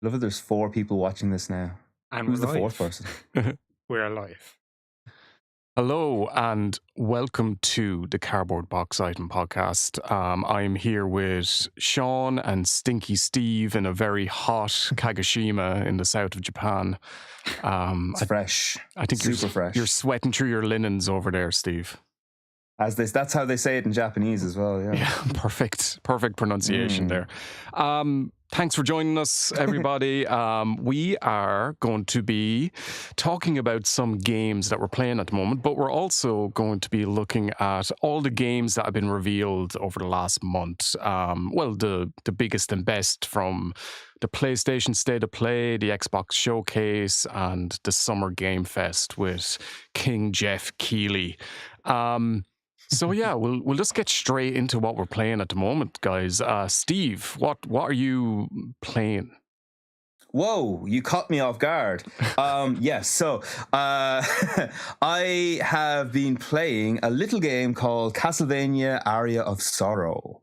Love that there's 4 people watching this now. And Who's the we're live. 4th person? We're live. Hello and welcome to the Cardboard Box Item Podcast. I'm here with Sean and Stinky Steve in a very hot Kagoshima in the south of Japan. It's fresh. I think super fresh. You're sweating through your linens over there, Steve. That's how they say it in Japanese as well. Yeah. Yeah, perfect pronunciation there. Thanks for joining us, everybody. We are going to be talking about some games that we're playing at the moment, but we're also going to be looking at all the games that have been revealed over the last month. The biggest and best from the PlayStation State of Play, the Xbox Showcase, and the Summer Game Fest with King Jeff Keighley. So yeah, we'll just get straight into what we're playing at the moment, guys. Steve, what are you playing? Whoa, you caught me off guard. Yes, so I have been playing a little game called Castlevania Aria of Sorrow.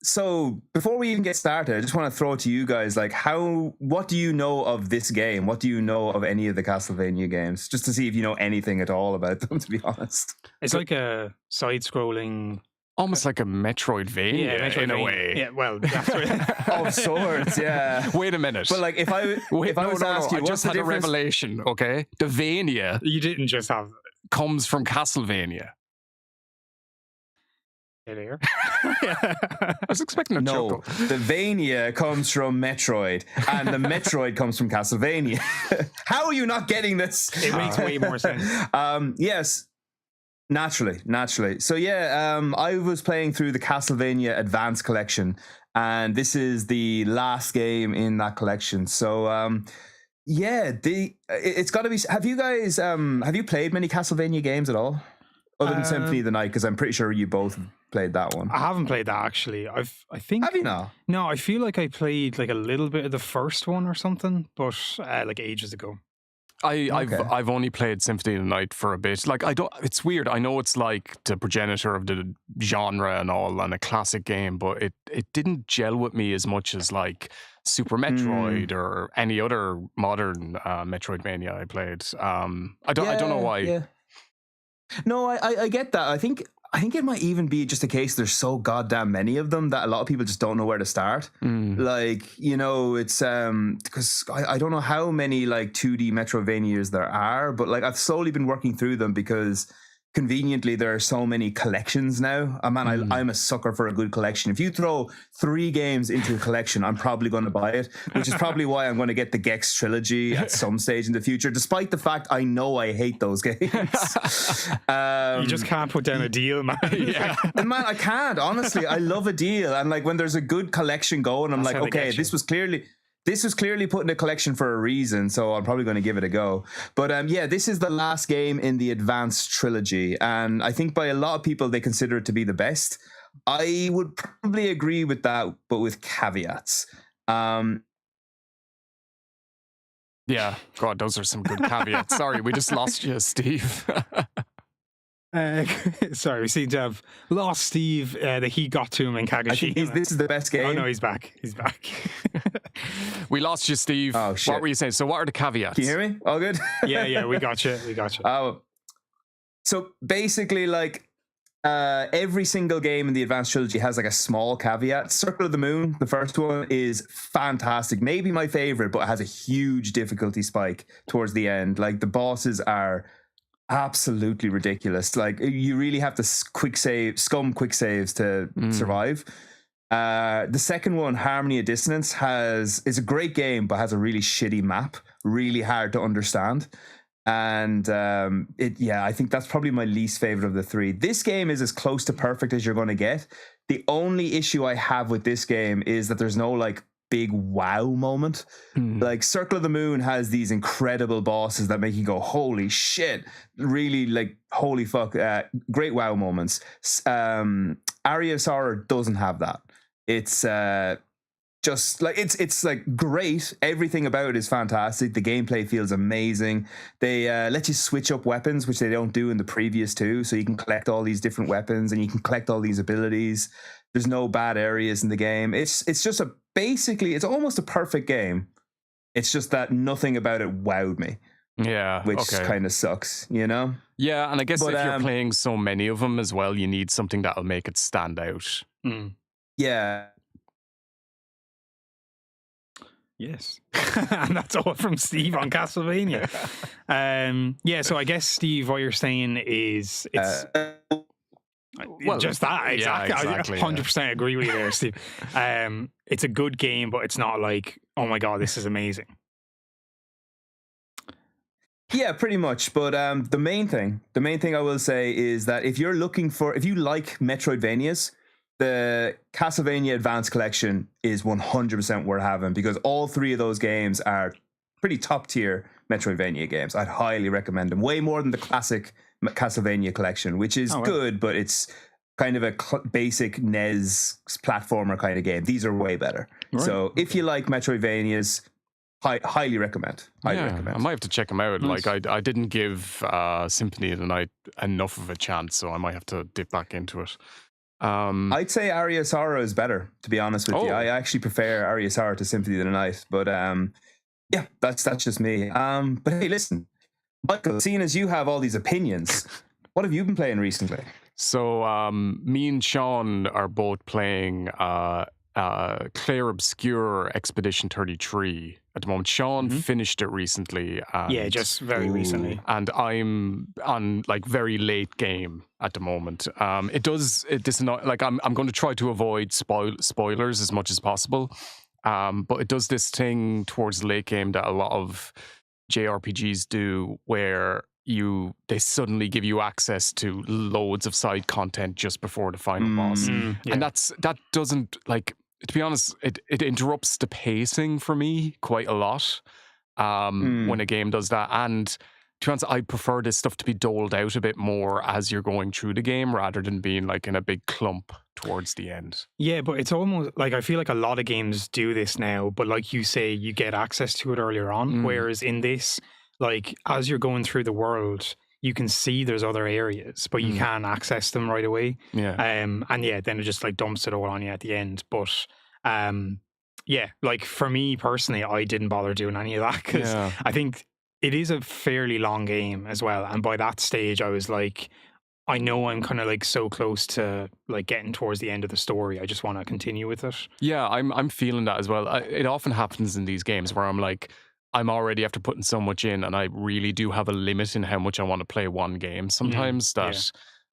So before we even get started, I just want to throw it to you guys, like, what do you know of this game? What do you know of any of the Castlevania games? Just to see if you know anything at all about them, to be honest. It's like a side-scrolling... Almost like a Metroidvania, in a way. Yeah, well, that's what... Of sorts, yeah. Wait a minute. But like, if I was to ask you, I what's just the had a difference? revelation, okay? The Vania You didn't just have comes from Castlevania. it here. I was expecting a No, chuckle. the Vania comes from Metroid, and the Metroid comes from Castlevania. How are you not getting this? It makes way more sense. Yes, naturally. So yeah, I was playing through the Castlevania Advance Collection, and this is the last game in that collection. So it's got to be. Have you guys have you played many Castlevania games at all, other than Symphony of the Night? Because I'm pretty sure you both played that one. I haven't played that, actually. I think... Have you not? No, I feel like I played like a little bit of the first one or something, but like ages ago. I've only played Symphony of the Night for a bit. Like, I don't. It's weird. I know it's like the progenitor of the genre and all, and a classic game, but it didn't gel with me as much as like Super Metroid or any other modern Metroidvania I played. I don't know why. Yeah. No, I get that. I think it might even be just a case there's so goddamn many of them that a lot of people just don't know where to start. Like, you know, it's because I don't know how many like 2D Metroidvanias there are, but like I've slowly been working through them because conveniently there are so many collections now. I'm a sucker for a good collection. If you throw 3 games into a collection, I'm probably going to buy it, which is probably why I'm going to get the Gex trilogy at some stage in the future, despite the fact I know I hate those games. You just can't put down a deal, man. Yeah. And man, I can't, honestly. I love a deal, and like when there's a good collection going, I'm That's like, how they okay, get you. this was clearly put in a collection for a reason, so I'm probably going to give it a go. But yeah, this is the last game in the Advanced trilogy, and I think by a lot of people they consider it to be the best. I would probably agree with that, but with caveats. Yeah, God, those are some good caveats. Sorry, we just lost you, Steve. Sorry, we seem to have lost Steve. The heat got to him in I think Kagoshima. this is the best game. Oh no, he's back. He's back. We lost you, Steve. Oh, shit. What were you saying? So what are the caveats? Can you hear me? All good? yeah, we got you. So basically, like, every single game in the Advanced trilogy has like a small caveat. Circle of the Moon, the first one, is fantastic. Maybe my favorite, but it has a huge difficulty spike towards the end. Like, the bosses are absolutely ridiculous. Like, you really have to scum quick saves to survive. The second one, Harmony of Dissonance, is a great game, but has a really shitty map, really hard to understand. And I think that's probably my least favorite of the 3. This game is as close to perfect as you're going to get. The only issue I have with this game is that there's no like big wow moment. Like Circle of the Moon has these incredible bosses that make you go, holy shit, really, like, holy fuck, great wow moments. Aria of Sorrow doesn't have that. It's just like it's like great. Everything about it is fantastic. The gameplay feels amazing. They let you switch up weapons, which they don't do in the previous 2, so you can collect all these different weapons and you can collect all these abilities. There's no bad areas in the game. It's just basically it's almost a perfect game. It's just that nothing about it wowed me. Yeah, which kind of sucks, you know? Yeah, and I guess But, if you're playing so many of them as well, you need something that'll make it stand out. Yeah. Yes. And that's all from Steve on Castlevania. So I guess, Steve, what you're saying is it's just that. Exactly. Yeah, exactly, I 100% agree with you there, Steve. It's a good game, but it's not like, oh my God, this is amazing. Yeah, pretty much. But the main thing I will say is that if you like Metroidvanias, the Castlevania Advance Collection is 100% worth having, because all three of those games are pretty top tier Metroidvania games. I'd highly recommend them, way more than the classic Castlevania Collection, which is good, but it's kind of a basic NES platformer kind of game. These are way better. Right. So if you like Metroidvanias, highly recommend. I might have to check them out. Nice. Like I didn't give Symphony of the Night enough of a chance, so I might have to dip back into it. I'd say Aria Sara is better, to be honest with you. I actually prefer Aria Sara to Symphony of the Night, but yeah, that's just me. But hey, listen, Michael, seeing as you have all these opinions, what have you been playing recently? So me and Sean are both playing Clair Obscure Expedition 33 at the moment. Sean finished it recently. Just very recently. And I'm on like very late game at the moment. I'm going to try to avoid spoilers as much as possible. But it does this thing towards the late game that a lot of JRPGs do, where they suddenly give you access to loads of side content just before the final boss. And that doesn't, like, to be honest, it interrupts the pacing for me quite a lot when a game does that. And to be honest, I prefer this stuff to be doled out a bit more as you're going through the game, rather than being like in a big clump towards the end. Yeah, but it's almost like, I feel like a lot of games do this now, but like you say, you get access to it earlier on. Whereas in this, like, as you're going through the world, you can see there's other areas, but you can't access them right away. Yeah. And then it just like dumps it all on you at the end. But like for me personally, I didn't bother doing any of that, because I think it is a fairly long game as well. And by that stage, I was like, I know I'm kind of like so close to like getting towards the end of the story. I just want to continue with it. Yeah, I'm feeling that as well. It often happens in these games where I'm like, I'm already after putting so much in, and I really do have a limit in how much I want to play one game sometimes. Because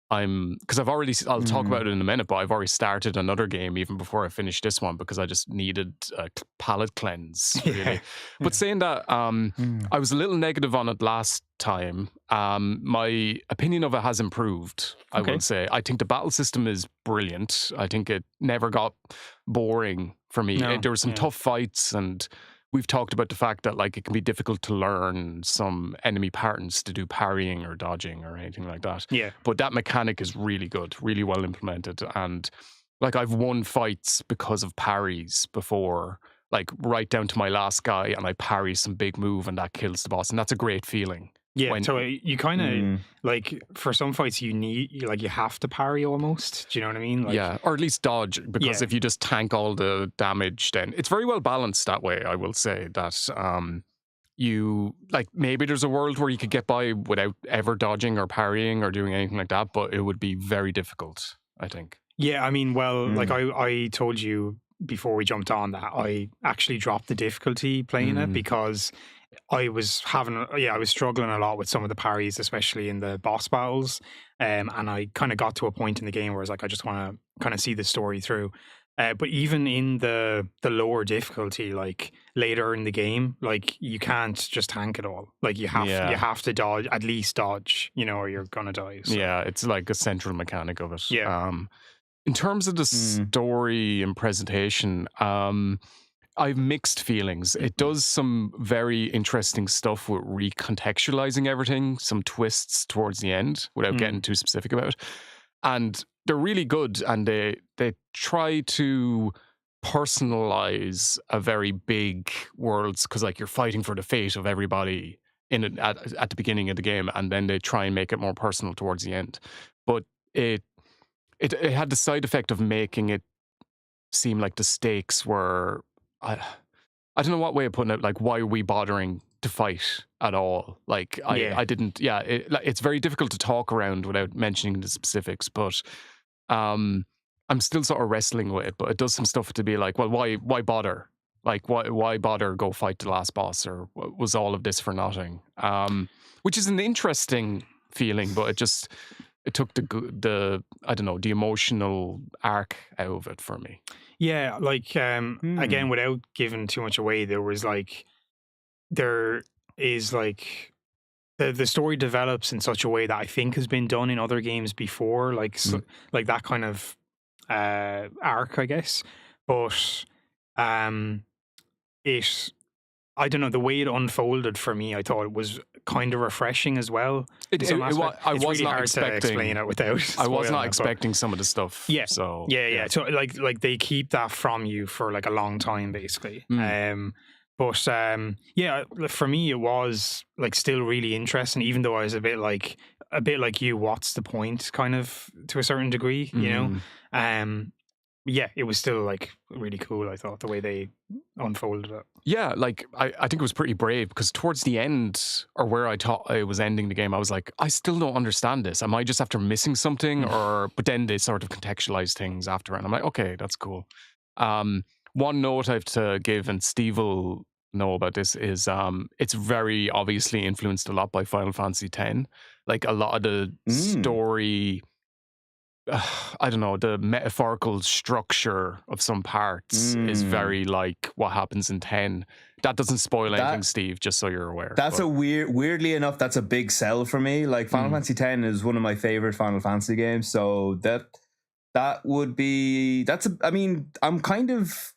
I'll talk about it in a minute, but I've already started another game even before I finished this one, because I just needed a palate cleanse, really. But saying that, I was a little negative on it last time. My opinion of it has improved, I will say. I think the battle system is brilliant. I think it never got boring for me. There were some tough fights, and we've talked about the fact that like it can be difficult to learn some enemy patterns to do parrying or dodging or anything like that. Yeah. But that mechanic is really good, really well implemented. And like I've won fights because of parries before, like right down to my last guy, and I parry some big move and that kills the boss. And that's a great feeling. Yeah, so you kind of like, for some fights you have to parry almost. Do you know what I mean? Like, yeah, or at least dodge, because if you just tank all the damage, then it's very well balanced that way. I will say that you like, maybe there's a world where you could get by without ever dodging or parrying or doing anything like that, but it would be very difficult, I think. Yeah, I mean, well, like I told you before we jumped on that I actually dropped the difficulty playing it, because I was struggling a lot with some of the parries, especially in the boss battles. And I kind of got to a point in the game where I was like, I just want to kind of see the story through. But even in the lower difficulty, like later in the game, like you can't just tank it all. Like you have to dodge, at least dodge, or you're gonna die. So. Yeah, it's like a central mechanic of it. Yeah. In terms of the story and presentation, I have mixed feelings. It does some very interesting stuff with recontextualizing everything, some twists towards the end, without getting too specific about it. And they're really good, and they try to personalize a very big world, because like you're fighting for the fate of everybody in it at the beginning of the game, and then they try and make it more personal towards the end. But it had the side effect of making it seemed like the stakes were, I don't know what way of putting it, like, why are we bothering to fight at all? Like, I didn't, it's very difficult to talk around without mentioning the specifics, but I'm still sort of wrestling with it, but it does some stuff to be like, well, why bother? Like, why bother go fight the last boss, or was all of this for nothing? Which is an interesting feeling, but it took the I don't know, the emotional arc out of it for me. Yeah, like again, without giving too much away, there is like the story develops in such a way that I think has been done in other games before, like that kind of arc, I guess. But I don't know, the way it unfolded for me, I thought it was kind of refreshing as well. I was really not hard expecting. to explain it without. I was not spoiling it, expecting some of the stuff. Yeah. So yeah. So like they keep that from you for like a long time, basically. But for me, it was like still really interesting, even though I was a bit like you. What's the point? Kind of to a certain degree, you know. Yeah, it was still like really cool, I thought, the way they unfolded it. Yeah, like I think it was pretty brave, because towards the end, or where I thought I was ending the game, I was like, I still don't understand this. Am I just after missing something? But then they sort of contextualize things after, and I'm like, okay, that's cool. One note I have to give, and Steve will know about this, is it's very obviously influenced a lot by Final Fantasy X. Like, a lot of the story, I don't know, the metaphorical structure of some parts is very like what happens in 10. That doesn't spoil anything, Steve, just so you're aware. That's weirdly enough, that's a big sell for me. Like, Final Fantasy X is one of my favorite Final Fantasy games, so that would be, I'm kind of,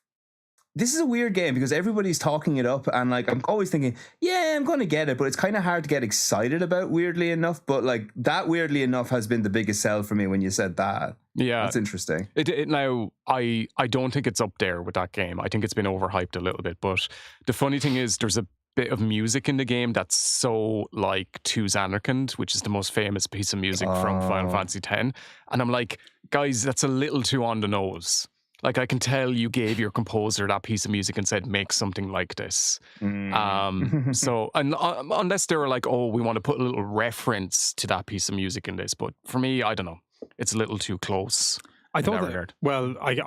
this is a weird game because everybody's talking it up, and like, I'm always thinking, yeah, I'm going to get it, but it's kind of hard to get excited about, weirdly enough. But like, that weirdly enough has been the biggest sell for me when you said that. Yeah, that's interesting. Now, I don't think it's up there with that game. I think it's been overhyped a little bit. But the funny thing is, there's a bit of music in the game that's so like To Zanarkand, which is the most famous piece of music from Final Fantasy X. And I'm like, guys, that's a little too on the nose. Like, I can tell you gave your composer that piece of music and said, make something like this. So, unless they were like, oh, we want to put a little reference to that piece of music in this. But for me, I don't know. It's a little too close. I thought that, well, I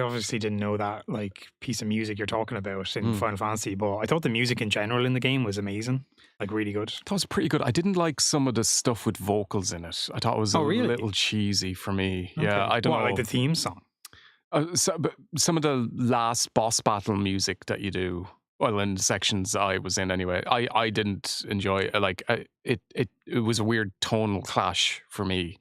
obviously didn't know that like piece of music you're talking about in Final Fantasy, but I thought the music in general in the game was amazing. Like, really good. I thought it was pretty good. I didn't like some of the stuff with vocals in it. I thought it was a little cheesy for me. Okay. Yeah, I don't know. Like the theme song? But some of the last boss battle music that you do, well, in the sections I was in anyway, I didn't enjoy it. Like, it was a weird tonal clash for me.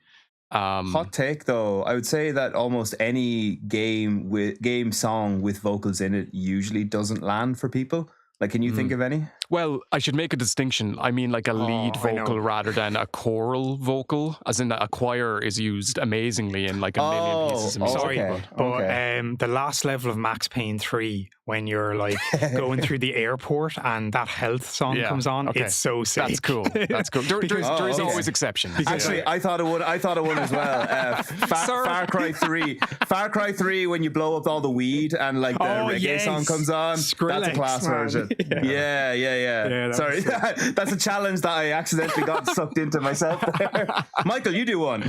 Hot take though, I would say that almost any game song with vocals in it usually doesn't land for people. Like, can you think of any? Well, I should make a distinction. I mean, like a lead vocal rather than a choral vocal, as in that a choir is used amazingly in like a million pieces of music. Okay. But the last level of Max Payne 3, when you're like going through the airport and that health song comes on, it's so sick. That's cool. That's cool. There is always exceptions. Actually, I thought it would as well. Far Cry 3. Far Cry 3, when you blow up all the weed and like the reggae song comes on, Skrillex, that's a class version. Yeah. Sorry, that's a challenge that I accidentally got sucked into myself there. Michael, you do one.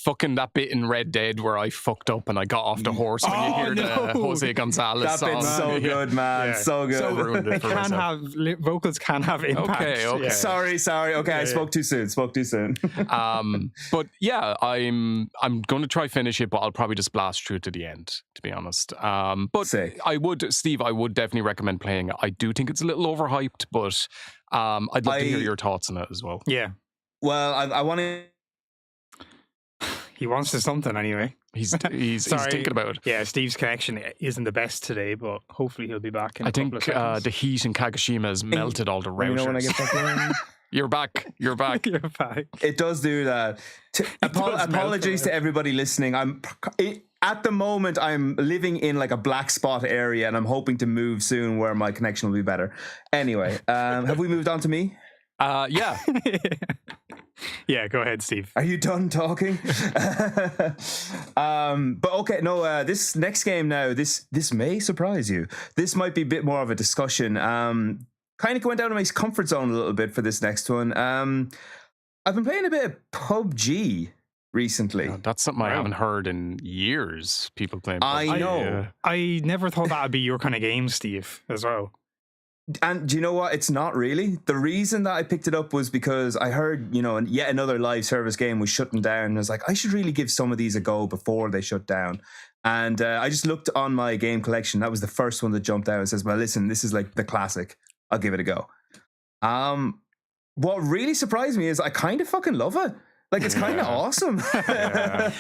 Fucking that bit in Red Dead where I fucked up and I got off the horse when you hear the Jose Gonzalez that song. Bit's so good, man. So good. So ruined it for myself. Vocals can have impact. Okay. Yeah. Sorry. Okay, I spoke too soon. But yeah, I'm going to try finish it, but I'll probably just blast through to the end, to be honest. But sick. I would definitely recommend playing it. I do think it's a little overhyped, but I'd love to hear your thoughts on it as well. Yeah. Well, I want to. He wants to something anyway. He's thinking about it. Yeah, Steve's connection isn't the best today, but hopefully he'll be back in a couple of seconds. The heat in Kagoshima has melted all the routers. You know when I get back in? You're back. You're back. It does do that. Apologies to everybody listening. At the moment, I'm living in like a black spot area, and I'm hoping to move soon where my connection will be better. Anyway, have we moved on to me? Yeah. Yeah, go ahead, Steve. Are you done talking? But okay, no. This next game now, this may surprise you. This might be a bit more of a discussion. Kind of going down to my comfort zone a little bit for this next one. I've been playing a bit of PUBG recently. That's something I haven't heard in years. People playing PUBG. I know. I never thought that would be your kind of game, Steve, as well. And do you know what? It's not really. The reason that I picked it up was because I heard, yet another live service game was shutting down. And I was like, I should really give some of these a go before they shut down. And I just looked on my game collection. That was the first one that jumped out. It says, well, listen, this is like the classic. I'll give it a go. What really surprised me is I kind of fucking love it. Like, it's kind of awesome.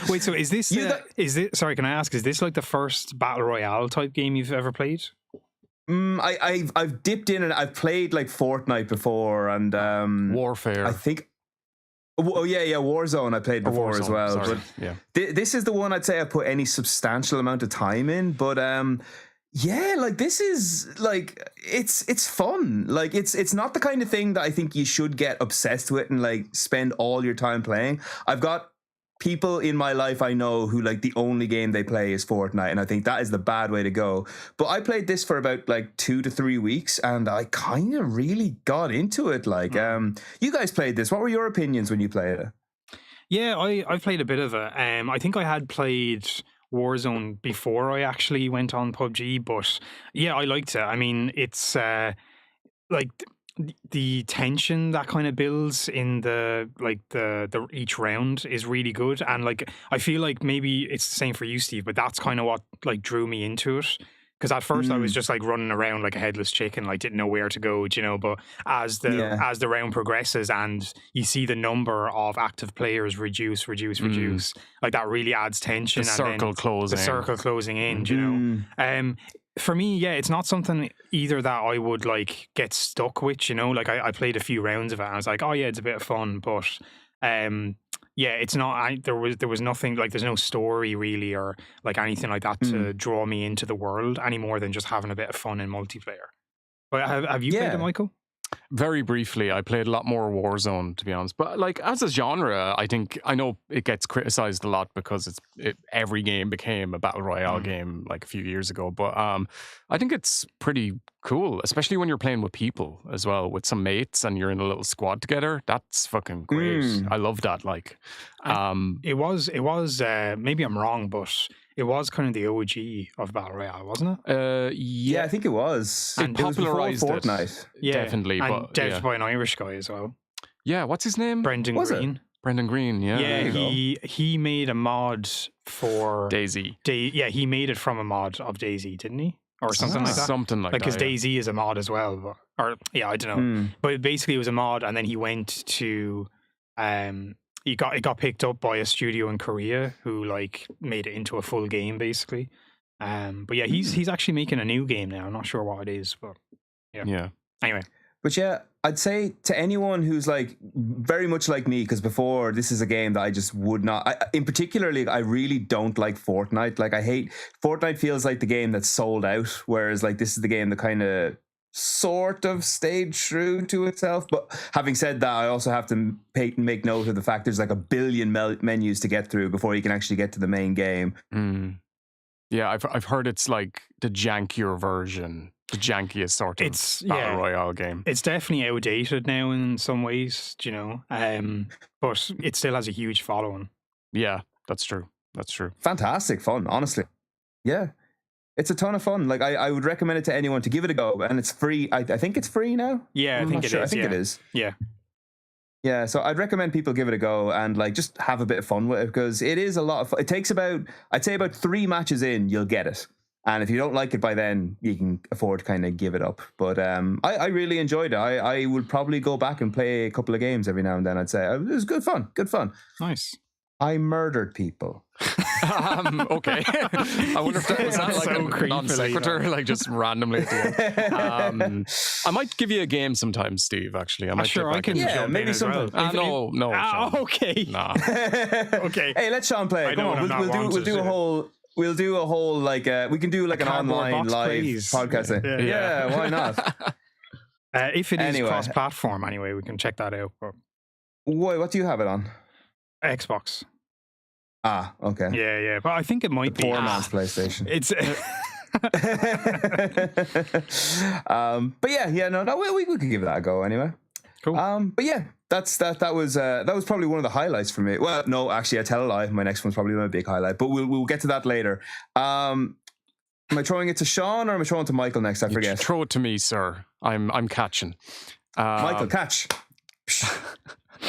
Wait, so is this, sorry, can I ask, is this like the first Battle Royale type game you've ever played? I've dipped in and I've played like Fortnite before and Warfare. I think. Oh yeah, Warzone I played before as well. Sorry. But this is the one I'd say I put any substantial amount of time in. But yeah, like this is like it's fun. Like it's not the kind of thing that I think you should get obsessed with and like spend all your time playing. I've got people in my life I know who like the only game they play is Fortnite, and I think that is the bad way to go. But I played this for about like 2 to 3 weeks and I kind of really got into it. Like you guys played this. What were your opinions when you played it? Yeah, I played a bit of it. I think I had played Warzone before I actually went on PUBG, but yeah, I liked it. I mean, it's like the tension that kind of builds in the each round is really good, and like I feel like maybe it's the same for you, Steve, but that's kind of what like drew me into it. Because at first I was just like running around like a headless chicken, like didn't know where to go, but as the round progresses and you see the number of active players reduce, like that really adds tension. The circle closing in, for me, yeah, it's not something either that I would like get stuck with, like I played a few rounds of it and I was like, oh yeah, it's a bit of fun, but yeah, it's not. There was nothing like. There's no story really, or like anything like that to draw me into the world any more than just having a bit of fun in multiplayer. But have you played it, Michael? Very briefly, I played a lot more Warzone, to be honest. But like as a genre, I know it gets criticized a lot because every game became a battle royale game like a few years ago. But I think it's pretty cool, especially when you're playing with people as well, with some mates, and you're in a little squad together. That's fucking great. I love that. Like, it was. Maybe I'm wrong, but it was kind of the OG of battle royale, wasn't it? Yeah, I think it was. It popularized it, Fortnite. Yeah, definitely. And but devs by an Irish guy as well. Yeah, what's his name? Brendan Green. Brendan Green. Yeah, yeah. He made a mod for Daisy. Yeah, he made it from a mod of Daisy, didn't he? Or something like that. Something like that. Because Daisy is a mod as well. I don't know. But basically, it was a mod, and then he went to it got picked up by a studio in Korea who like made it into a full game basically. But yeah, he's actually making a new game now. I'm not sure what it is, but yeah. Anyway. But yeah, I'd say to anyone who's like very much like me, because before this is a game that I just would not. In particular, I really don't like Fortnite. Like I hate Fortnite. Feels like the game that's sold out, whereas like this is the game that kind of sort of stayed true to itself. But having said that, I also have to make note of the fact there's like 1 billion menus to get through before you can actually get to the main game. Yeah, I've heard it's like the jankier version, the jankiest sort of battle royale game. It's definitely outdated now in some ways, but it still has a huge following. Yeah, that's true. Fantastic fun, honestly. Yeah. It's a ton of fun. Like I would recommend it to anyone to give it a go, and it's free. I think it's free now. Yeah, I think it is. Yeah. Yeah, so I'd recommend people give it a go and like just have a bit of fun with it, because it is a lot of fun. It takes I'd say about 3 matches in, you'll get it. And if you don't like it by then, you can afford to kind of give it up. But I really enjoyed it. I would probably go back and play a couple of games every now and then. I'd say it was good fun. Nice. I murdered people. Okay. I wonder if that was like so a non-sequitur, like just randomly at the end. I might give you a game sometime, Steve, actually. I can jump maybe in as well. No. Okay. Nah. Okay. Hey, let Sean play. Come on, we'll do a whole... We'll do a whole, like, we can do like an online live podcast thing. Yeah, why not? If it is cross-platform, anyway, we can check that out. But Wait, what do you have it on? Xbox. Ah, okay. Yeah. But I think it might be Poor man's PlayStation. It's. But no, we could give that a go anyway. Cool. But yeah, that was probably one of the highlights for me. Well, no, actually, I tell a lie. My next one's probably my big highlight, but we'll get to that later. Am I throwing it to Sean or am I throwing it to Michael next? I forget. Throw it to me, sir. I'm catching. Michael, catch.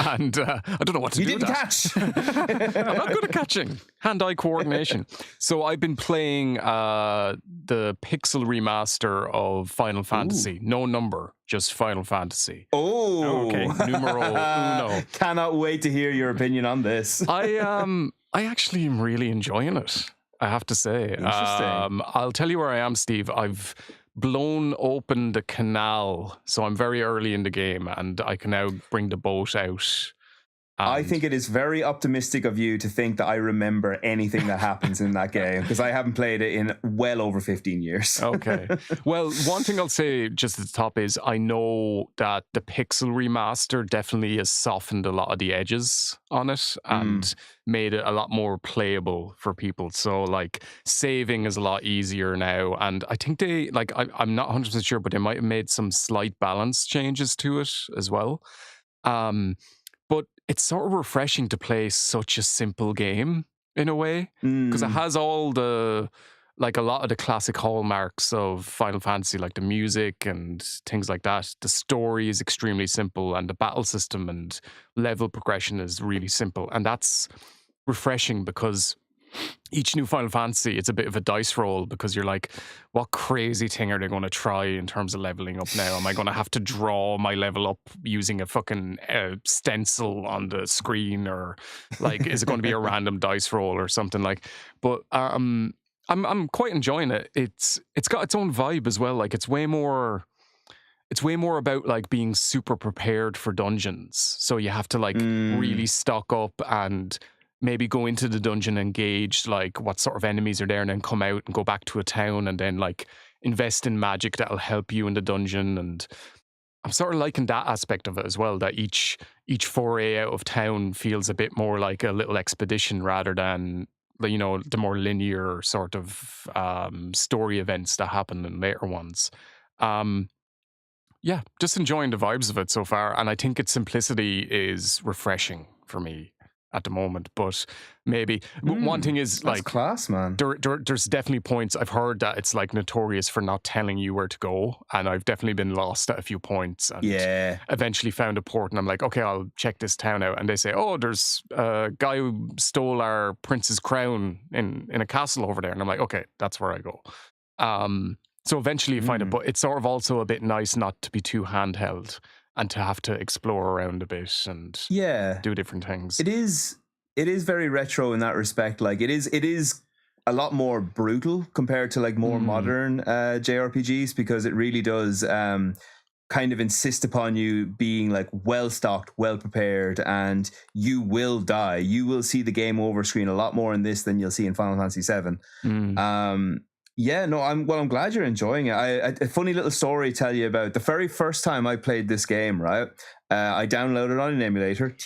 And I don't know what to do. You didn't catch. I'm not good at catching. Hand-eye coordination. So I've been playing the pixel remaster of Final Fantasy. No number, just Final Fantasy. Oh, okay. Numero uno. Cannot wait to hear your opinion on this. I actually am really enjoying it, I have to say. Interesting. I'll tell you where I am, Steve. I've blown open the canal, so I'm very early in the game, and I can now bring the boat out. I think it is very optimistic of you to think that I remember anything that happens in that game, because I haven't played it in well over 15 years. Okay. Well, one thing I'll say just at the top is I know that the pixel remaster definitely has softened a lot of the edges on it and made it a lot more playable for people. So like saving is a lot easier now. And I think they, like, I'm not 100% sure, but they might have made some slight balance changes to it as well. But it's sort of refreshing to play such a simple game in a way, because it has all the, like, a lot of the classic hallmarks of Final Fantasy, like the music and things like that. The story is extremely simple, and the battle system and level progression is really simple. And that's refreshing because each new Final Fantasy, it's a bit of a dice roll, because you're like, what crazy thing are they going to try in terms of leveling up now? Am I going to have to draw my level up using a fucking stencil on the screen, or like, is it going to be a random dice roll or something like? But I'm quite enjoying it. It's got its own vibe as well. Like, it's way more about like being super prepared for dungeons. So you have to like really stock up and maybe go into the dungeon and gauge like what sort of enemies are there, and then come out and go back to a town and then like invest in magic that'll help you in the dungeon. And I'm sort of liking that aspect of it as well, that each foray out of town feels a bit more like a little expedition rather than, you know, the more linear sort of story events that happen in later ones. Yeah, just enjoying the vibes of it so far, and I think its simplicity is refreshing for me at the moment. But maybe one thing is, like, class, man. There's definitely points I've heard that it's like notorious for not telling you where to go, and I've definitely been lost at a few points, and eventually found a port, and I'm like, okay, I'll check this town out, and they say, oh, there's a guy who stole our prince's crown in a castle over there, and I'm like, okay, that's where I go. So eventually you find it, but it's sort of also a bit nice not to be too handheld and to have to explore around a bit and do different things. It is very retro in that respect. Like, it is a lot more brutal compared to like more modern JRPGs, because it really does kind of insist upon you being like well stocked, well prepared, and you will die. You will see the game over screen a lot more in this than you'll see in Final Fantasy VII. Yeah, no, I'm glad you're enjoying it. A funny little story to tell you about the very first time I played this game, right? I downloaded it on an emulator,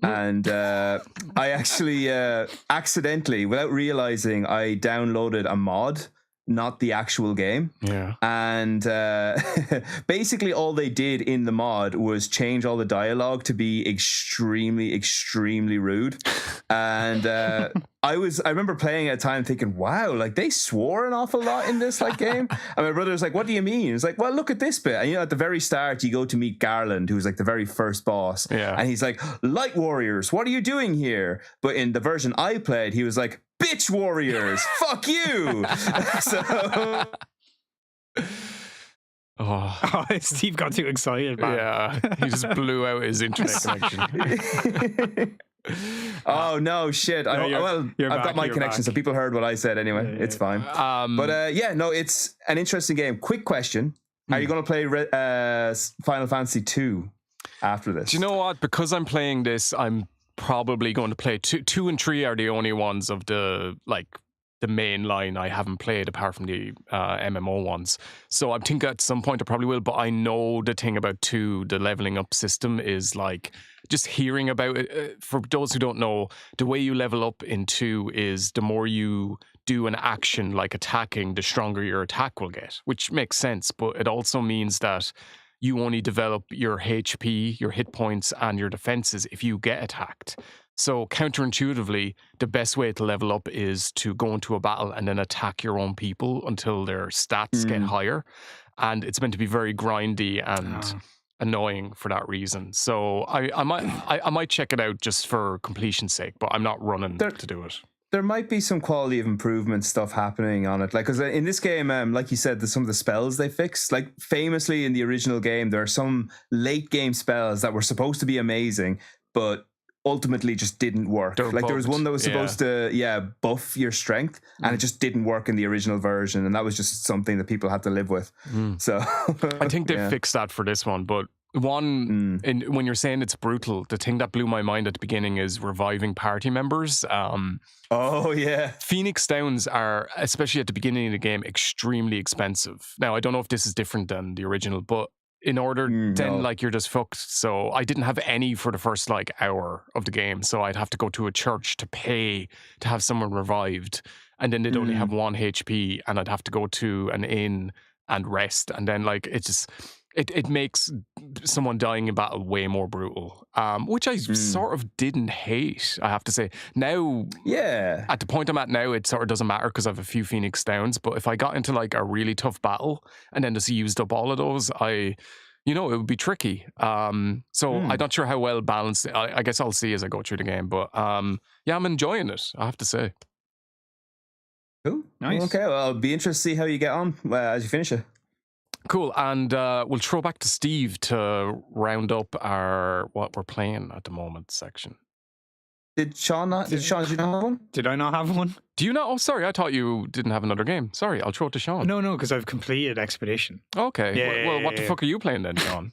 and I actually accidentally, without realizing, I downloaded a mod, not the actual game. Yeah. And basically all they did in the mod was change all the dialogue to be extremely, extremely rude. And I remember playing at a time thinking, wow, like they swore an awful lot in this like game. And my brother was like, what do you mean? It's like, well, look at this bit. And you know, at the very start, you go to meet Garland, who's like the very first boss. Yeah. And he's like, Light Warriors, what are you doing here? But in the version I played, he was like, Bitch Warriors, fuck you. So Oh, Steve got too excited, man. Yeah, he just blew out his internet connection. Oh no, shit! I've got my connection, so people heard what I said anyway. It's fine. But it's an interesting game. Quick question: are you going to play Final Fantasy 2 after this? Do you know what? Because I'm playing this, I'm probably going to play 2 and 3 are the only ones of the like the main line I haven't played apart from the MMO ones. So I think at some point I probably will, but I know the thing about 2, the leveling up system is like, just hearing about it, for those who don't know, the way you level up in 2 is the more you do an action like attacking, the stronger your attack will get, which makes sense, but it also means that you only develop your HP, your hit points, and your defenses if you get attacked. So counterintuitively, the best way to level up is to go into a battle and then attack your own people until their stats get higher. And it's meant to be very grindy and annoying for that reason. So I might check it out just for completion's sake, but I'm not running to do it. There might be some quality of improvement stuff happening on it. Like, because in this game, like you said, there's some of the spells they fixed. Like, famously in the original game, there are some late game spells that were supposed to be amazing, but ultimately just didn't work. Like, there was one that was supposed to buff your strength, and it just didn't work in the original version, and that was just something that people had to live with. So I think they fixed that for this one, but when you're saying it's brutal, the thing that blew my mind at the beginning is reviving party members. Phoenix Downs are, especially at the beginning of the game, extremely expensive. Now, I don't know if this is different than the original, but in order, then like you're just fucked. So I didn't have any for the first like hour of the game. So I'd have to go to a church to pay to have someone revived. And then they'd only have 1 HP, and I'd have to go to an inn and rest. And then like it makes someone dying in battle way more brutal, which I sort of didn't hate, I have to say. Now, at the point I'm at now, it sort of doesn't matter because I have a few Phoenix Downs, but if I got into like a really tough battle and then just used up all of those, it would be tricky. I'm not sure how well balanced. I guess I'll see as I go through the game, but I'm enjoying it, I have to say. Cool. Nice. Okay, well, I'll be interested to see how you get on as you finish it. Cool, and we'll throw back to Steve to round up our what we're playing at the moment section. Did you not have one? Did I not have one? Do you not? Oh, sorry, I thought you didn't have another game. Sorry, I'll throw it to Sean. No, because I've completed Expedition. Okay, well, what the fuck are you playing then, Sean?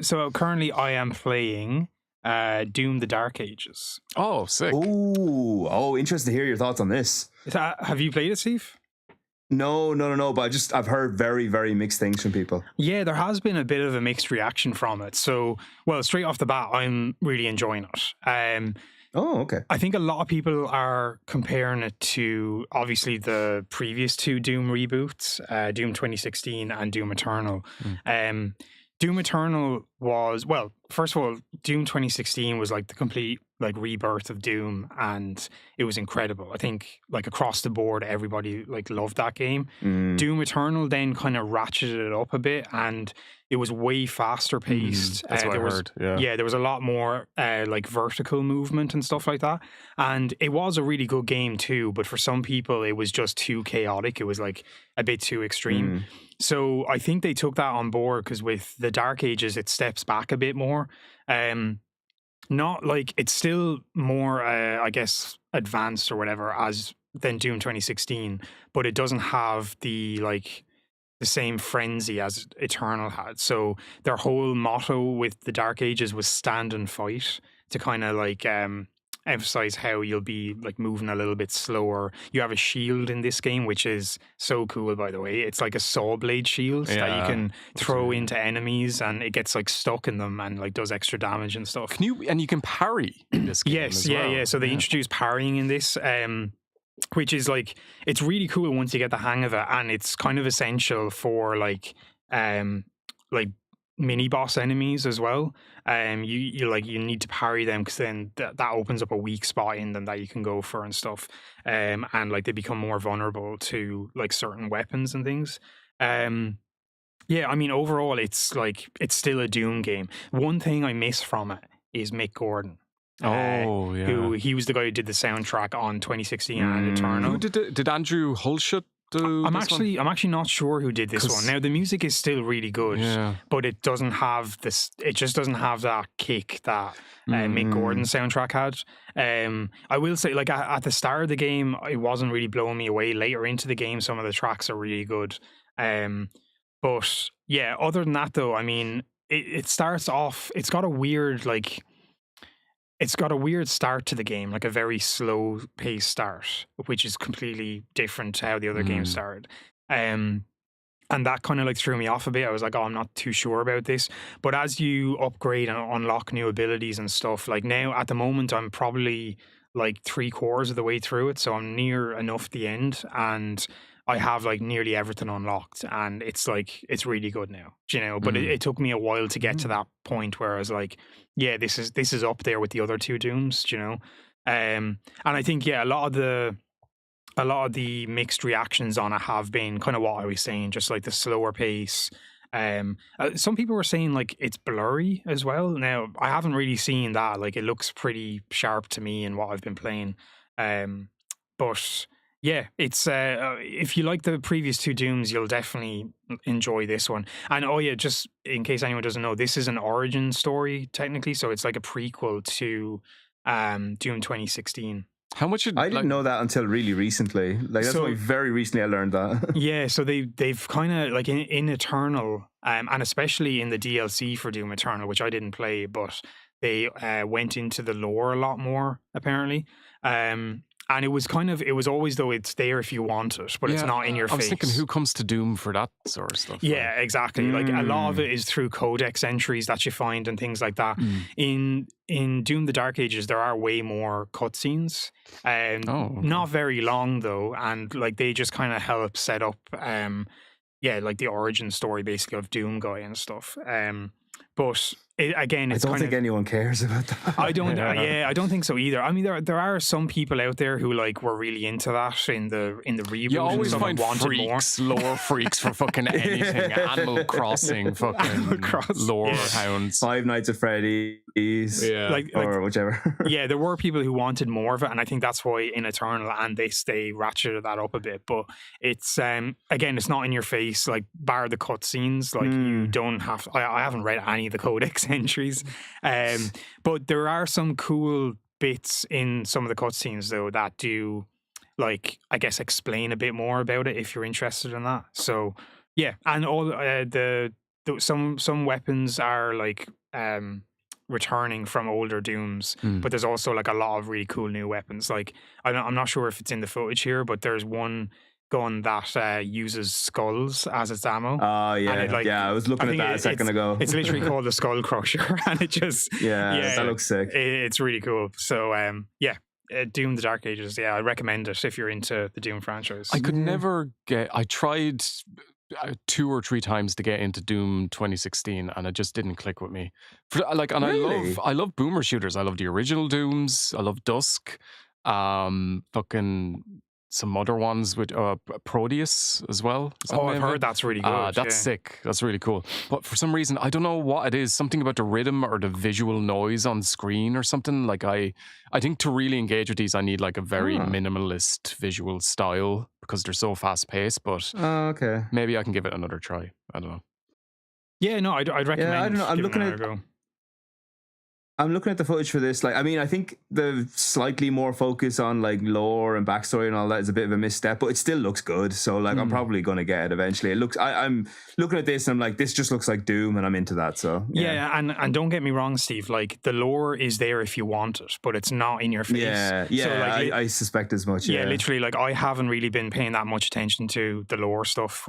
So currently I am playing Doom: The Dark Ages. Oh, sick. Oh, interested to hear your thoughts on this. Have you played it, Steve? No, but I've heard very, very mixed things from people. Yeah, there has been a bit of a mixed reaction from it. So, well, straight off the bat, I'm really enjoying it. Okay. I think a lot of people are comparing it to, obviously, the previous 2 Doom reboots, Doom 2016 and Doom Eternal. Doom Eternal was, well, first of all, Doom 2016 was like the complete like rebirth of Doom, and it was incredible. I think like across the board, everybody like loved that game. Doom Eternal then kind of ratcheted it up a bit, and it was way faster paced. That's what I heard. Yeah, there was a lot more like vertical movement and stuff like that. And it was a really good game too, but for some people it was just too chaotic. It was like a bit too extreme. So I think they took that on board, because with the Dark Ages, it steps back a bit more. Not like it's still more, I guess, advanced or whatever than Doom 2016, but it doesn't have the same frenzy as Eternal had. So their whole motto with the Dark Ages was stand and fight, to kind of like emphasize how you'll be like moving a little bit slower. You have a shield in this game, which is so cool, by the way. It's like a saw blade shield that you can throw into enemies, and it gets like stuck in them and like does extra damage and stuff. You can parry in this game. Yes, yeah. So they introduced parrying in this, which is like, it's really cool once you get the hang of it, and it's kind of essential for like mini boss enemies as well. You need to parry them, because then that opens up a weak spot in them that you can go for and stuff. And like they become more vulnerable to like certain weapons and things. Yeah, I mean, overall it's still a Doom game. One thing I miss from it is Mick Gordon. He was the guy who did the soundtrack on 2016 and Eternal. Who did Andrew Hulshut do? I'm actually not sure who did this one. Now the music is still really good, but it doesn't have this. It just doesn't have that kick that Mick Gordon's soundtrack had. I will say, like at the start of the game, it wasn't really blowing me away. Later into the game, some of the tracks are really good. But yeah, other than that, though, I mean, it starts off. It's got a weird like. it's got a weird start to the game, like a very slow paced start, which is completely different to how the other games started. And that kind of like threw me off a bit. I was like, oh, I'm not too sure about this. But as you upgrade and unlock new abilities and stuff, like now at the moment, I'm probably like 3/4 of the way through it. So I'm near enough the end, and I have like nearly everything unlocked, and it's like, it's really good now, but it took me a while to get to that point where I was like, yeah, this is up there with the other two Dooms, and I think, yeah, a lot of the mixed reactions on it have been kind of what I was saying, just like the slower pace. Some people were saying like it's blurry as well. Now I haven't really seen that. Like, it looks pretty sharp to me in what I've been playing. But yeah, it's if you like the previous two Dooms, you'll definitely enjoy this one. And oh yeah, just in case anyone doesn't know, this is an origin story technically, so it's like a prequel to Doom 2016. How much? I didn't know that until really recently. Like, that's only very recently I learned that. Yeah, so they've kind of like in Eternal, and especially in the DLC for Doom Eternal, which I didn't play, but they went into the lore a lot more apparently. And it was always, though, it's there if you want it, but it's not in your face. I was thinking, who comes to Doom for that sort of stuff? Yeah, exactly. Like, a lot of it is through codex entries that you find and things like that. In Doom the Dark Ages, there are way more cutscenes. Not very long, though, and like they just kind of help set up like the origin story basically of Doom Guy and stuff. But again, it's I don't think anyone cares about that. I don't. I don't think so either. I mean, there are some people out there who like were really into that in the reboot. You always and find freaks, lore freaks for fucking anything. Animal Crossing, fucking lore hounds. Five Nights at Freddy's, or whichever. Yeah, there were people who wanted more of it, and I think that's why in Eternal and they ratcheted that up a bit. But it's again, it's not in your face. Like, bar the cutscenes, like you don't have. I haven't read any of the codex entries, but there are some cool bits in some of the cutscenes though that do, like, I guess, explain a bit more about it if you're interested in that. So yeah, and all some weapons are like returning from older Dooms, but there's also like a lot of really cool new weapons. Like, I'm not sure if it's in the footage here, but there's one gun that uses skulls as its ammo. Oh yeah, I was looking at that a second ago. It's literally called the Skull Crusher, and it just that looks sick. It's really cool. So Doom the Dark Ages, I recommend it if you're into the Doom franchise. I could never I tried 2 or 3 times to get into Doom 2016, and it just didn't click with me. Really? I love boomer shooters. I love the original Dooms. I love Dusk. Fucking some other ones with Proteus as well. I've heard that's really good. That's sick. That's really cool. But for some reason, I don't know what it is. Something about the rhythm or the visual noise on screen or something. Like, I think to really engage with these, I need like a very minimalist visual style because they're so fast paced. But okay, maybe I can give it another try. I don't know. Yeah, no, I'd recommend. Yeah, I don't know. I'm looking at the footage for this. Like, I mean, I think the slightly more focus on like lore and backstory and all that is a bit of a misstep, but it still looks good. So like, I'm probably going to get it eventually. It looks. I'm looking at this and I'm like, this just looks like Doom, and I'm into that. So yeah, and don't get me wrong, Steve. Like, the lore is there if you want it, but it's not in your face. Yeah. So, like, I suspect as much. Yeah, literally. Like, I haven't really been paying that much attention to the lore stuff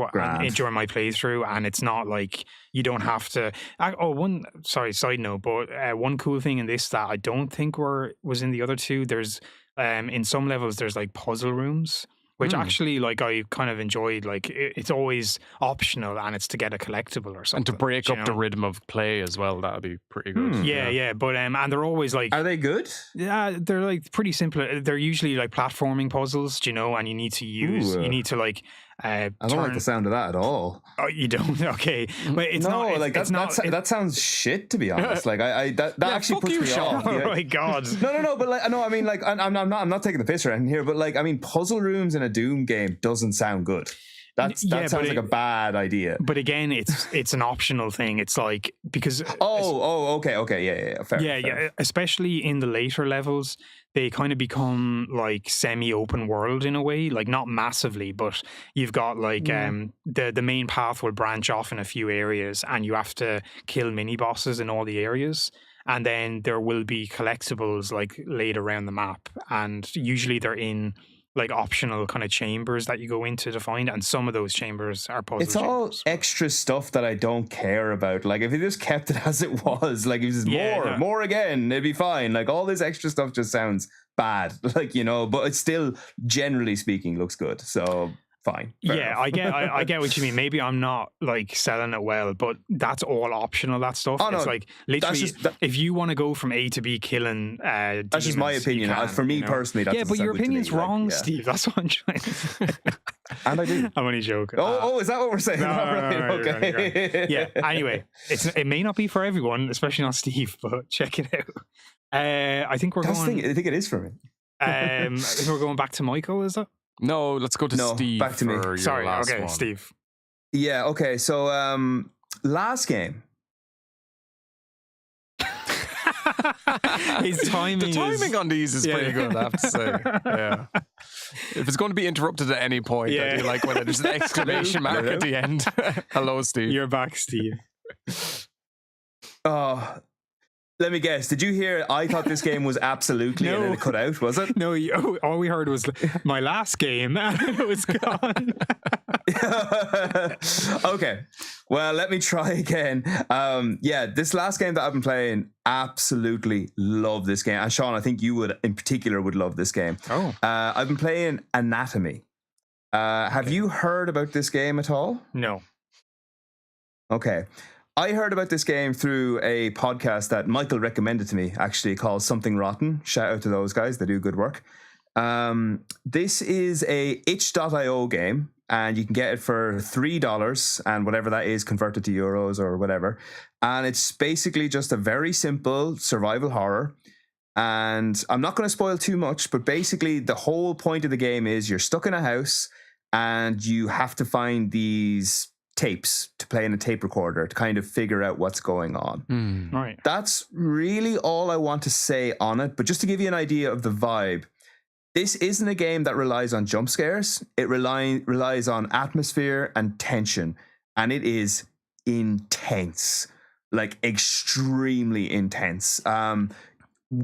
during my playthrough, and it's not like you don't have to. Side note, but one cool thing in this that I don't think was in the other two, there's in some levels there's like puzzle rooms, which actually, like, I kind of enjoyed. Like, it's always optional, and it's to get a collectible or something, and to break up the rhythm of play as well. That'd be pretty good. Yeah. But and they're always like, are they good? Yeah, they're like pretty simple. They're usually like platforming puzzles, and you need to like. I don't like the sound of that at all. Oh, you don't? Okay, but it's not. Like, that sounds shit, to be honest. Like, that actually puts me off. Oh my god! No. But like, no, I mean, like, I'm not taking the piss or anything here, but like, I mean, puzzle rooms in a Doom game doesn't sound good. That sounds like a bad idea. But again, it's an optional thing. It's like, because okay, yeah, fair. Especially in the later levels, they kind of become like semi-open world in a way, like not massively, but you've got like the main path will branch off in a few areas, and you have to kill mini bosses in all the areas. and then there will be collectibles like laid around the map, and usually they're in like optional kind of chambers that you go into to find, and some of those chambers are puzzle It's all chambers. extra stuff that I don't care about. Like if you just kept it as it was, like if you just more again, it'd be fine. Like all this extra stuff just sounds bad, like, you know, but it still, generally speaking, looks good. So fine. Yeah, enough. I get what you mean. Maybe I'm not like selling it well, but that's all optional, that stuff. Oh, no, it's like literally if you want to go from A to B killing that's demons, just my opinion. For me personally, that's but your opinion's wrong, like, Steve. That's what I'm trying to say. And I do. I'm only joking. Is that what we're saying? No, Okay. Yeah. Anyway, it may not be for everyone, especially not Steve, but check it out. I think we're going. I think it is for me. I think we're going back to Michael. Is it? No, let's go to Steve. Back to me. Sorry. Okay, one. Steve. Yeah. Okay. So last game. His timing. The timing on these is pretty good, I have to say. Yeah. If it's going to be interrupted at any point, I do like when there's an exclamation mark at the end. Hello, Steve. You're back, Steve. Let me guess. Did you hear? I thought this game was absolutely and then it cut out. Was it? No. All we heard was my last game, and it was gone. Okay. Well, let me try again. This last game that I've been playing, absolutely love this game. And Sean, I think you would, in particular, would love this game. Oh. I've been playing Anatomy. Have you heard about this game at all? No. Okay. I heard about this game through a podcast that Michael recommended to me, actually, called Something Rotten. Shout out to those guys. They do good work. This is a itch.io game, and you can get it for $3, and whatever that is converted to euros or whatever. And it's basically just a very simple survival horror. And I'm not going to spoil too much, but basically the whole point of the game is you're stuck in a house and you have to find these tapes to play in a tape recorder to kind of figure out what's going on. Right. That's really all I want to say on it. But just to give you an idea of the vibe, this isn't a game that relies on jump scares. It relies on atmosphere and tension. And it is intense, like extremely intense.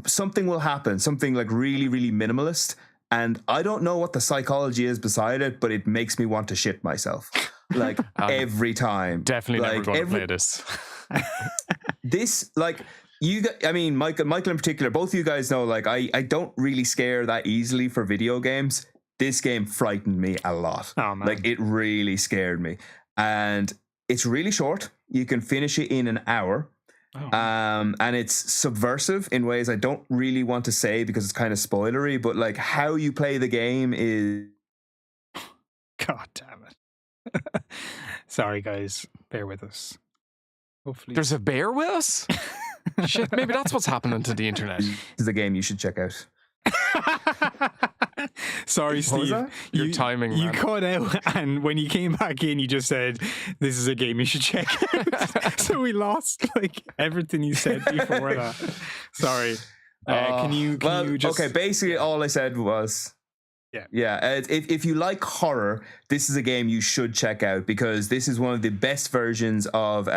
Something will happen, something like really, really minimalist. And I don't know what the psychology is beside it, but it makes me want to shit myself. Like every time. Definitely like, never going to play this. This, like, Michael in particular, both of you guys know, like, I don't really scare that easily for video games. This game frightened me a lot. Oh, man. Like, it really scared me. And it's really short. You can finish it in an hour. Oh. And it's subversive in ways I don't really want to say because it's kind of spoilery, but like how you play the game is... God damn it. Sorry, guys. Bear with us. Hopefully. There's a bear with us? Shit, maybe that's what's happening to the internet. This is a game you should check out. Sorry, Steve. Your timing, man. You cut out, and when you came back in, you just said, "This is a game you should check out." So we lost like everything you said before that. Sorry. Can you just? Okay, basically all I said was, yeah. If you like horror, this is a game you should check out because this is one of the best versions of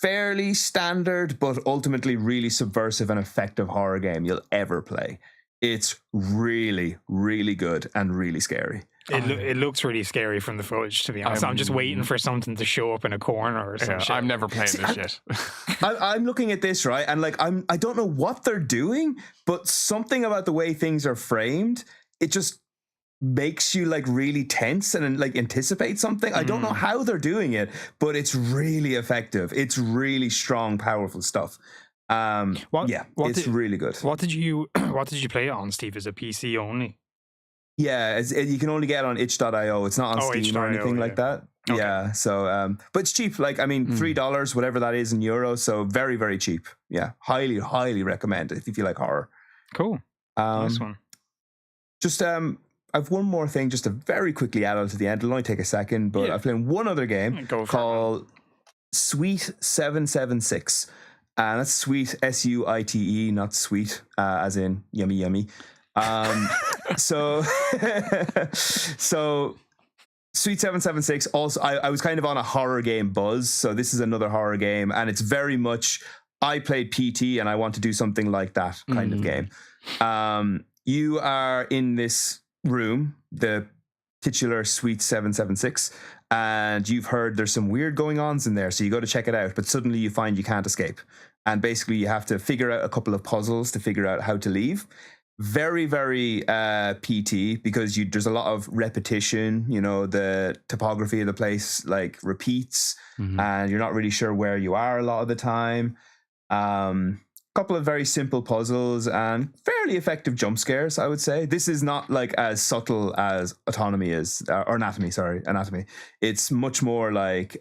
fairly standard but ultimately really subversive and effective horror game you'll ever play. It's really, really good and really scary. It looks really scary from the footage, to be honest. I'm just waiting for something to show up in a corner or something. I'm never playing this shit. I'm looking at this, right? And like, I don't know what they're doing, but something about the way things are framed, it just makes you like really tense and like anticipate something. I don't know how they're doing it, but it's really effective. It's really strong, powerful stuff. It's really good. What did you play it on, Steve? Is it PC only? Yeah, you can only get it on itch.io. It's not on Steam or anything like that. Okay. Yeah, so but it's cheap. Like, I mean, $3, whatever that is in euros. So very, very cheap. Yeah, highly, highly recommend it if you like horror. Cool. Nice one. Just I've one more thing just to very quickly add on to the end. It'll only take a second, but I'm playing one other game called Sweet 776. That's sweet, SUITE, not sweet, as in yummy, yummy. So Sweet 776. Also, I was kind of on a horror game buzz, so this is another horror game, and it's very much I played PT and I want to do something like that kind of game. You are in this room, the titular Suite 776, and you've heard there's some weird going-ons in there, so you go to check it out, but suddenly you find you can't escape. And basically you have to figure out a couple of puzzles to figure out how to leave. Very, very PT, because there's a lot of repetition. You know, the topography of the place like repeats, and you're not really sure where you are a lot of the time. Couple of very simple puzzles and fairly effective jump scares, I would say. This is not like as subtle as Anatomy. It's much more like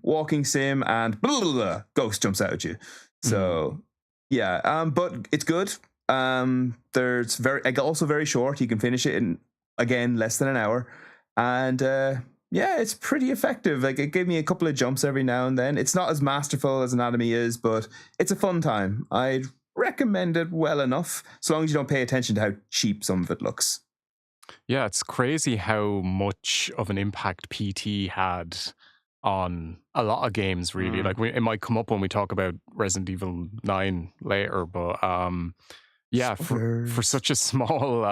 walking sim and blah, blah, blah, ghost jumps out at you. So yeah, but it's good. There's also very short. You can finish it in, again, less than an hour, and yeah, it's pretty effective. Like, it gave me a couple of jumps every now and then. It's not as masterful as Anatomy is, but it's a fun time. I'd recommend it well enough, so long as you don't pay attention to how cheap some of it looks. Yeah, it's crazy how much of an impact PT had on a lot of games, really. Like, it might come up when we talk about Resident Evil 9 later, but yeah, for such a small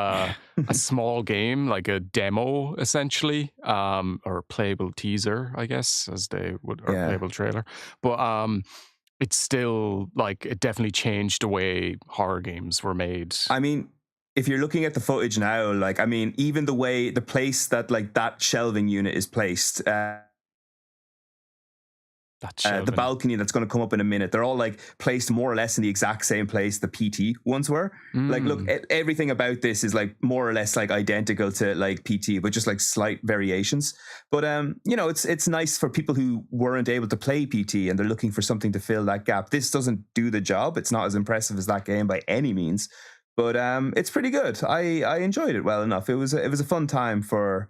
game, like a demo essentially, or playable teaser, I guess, as they would, or playable trailer. But it's still like, it definitely changed the way horror games were made. I mean, if you're looking at the footage now, like, I mean, even the place that like that shelving unit is placed. The balcony that's going to come up in a minute, they're all like placed more or less in the exact same place the PT ones were. Like, look, everything about this is like more or less like identical to like PT, but just like slight variations. But you know, it's nice for people who weren't able to play PT and they're looking for something to fill that gap. This doesn't do the job. It's not as impressive as that game by any means, but it's pretty good. I enjoyed it well enough. It was a fun time for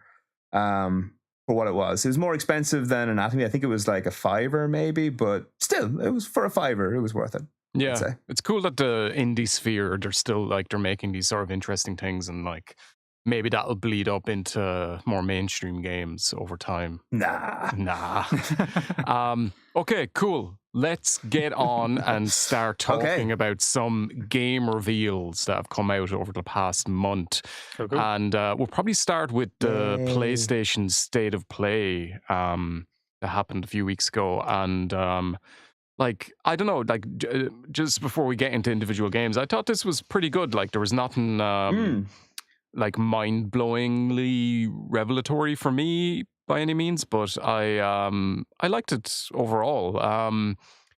what it was. It was more expensive than Anatomy. I think it was like a $5 maybe, but still, it was for a $5. It was worth it. Yeah, it's cool that the indie sphere, they're still like, they're making these sort of interesting things, and like maybe that'll bleed up into more mainstream games over time. Nah. Okay, cool. Let's get on and start talking about some game reveals that have come out over the past month. Cool. And we'll probably start with the PlayStation State of Play that happened a few weeks ago. And like, I don't know, like just before we get into individual games, I thought this was pretty good. Like, there was nothing like mind-blowingly revelatory for me by any means, but I liked it overall.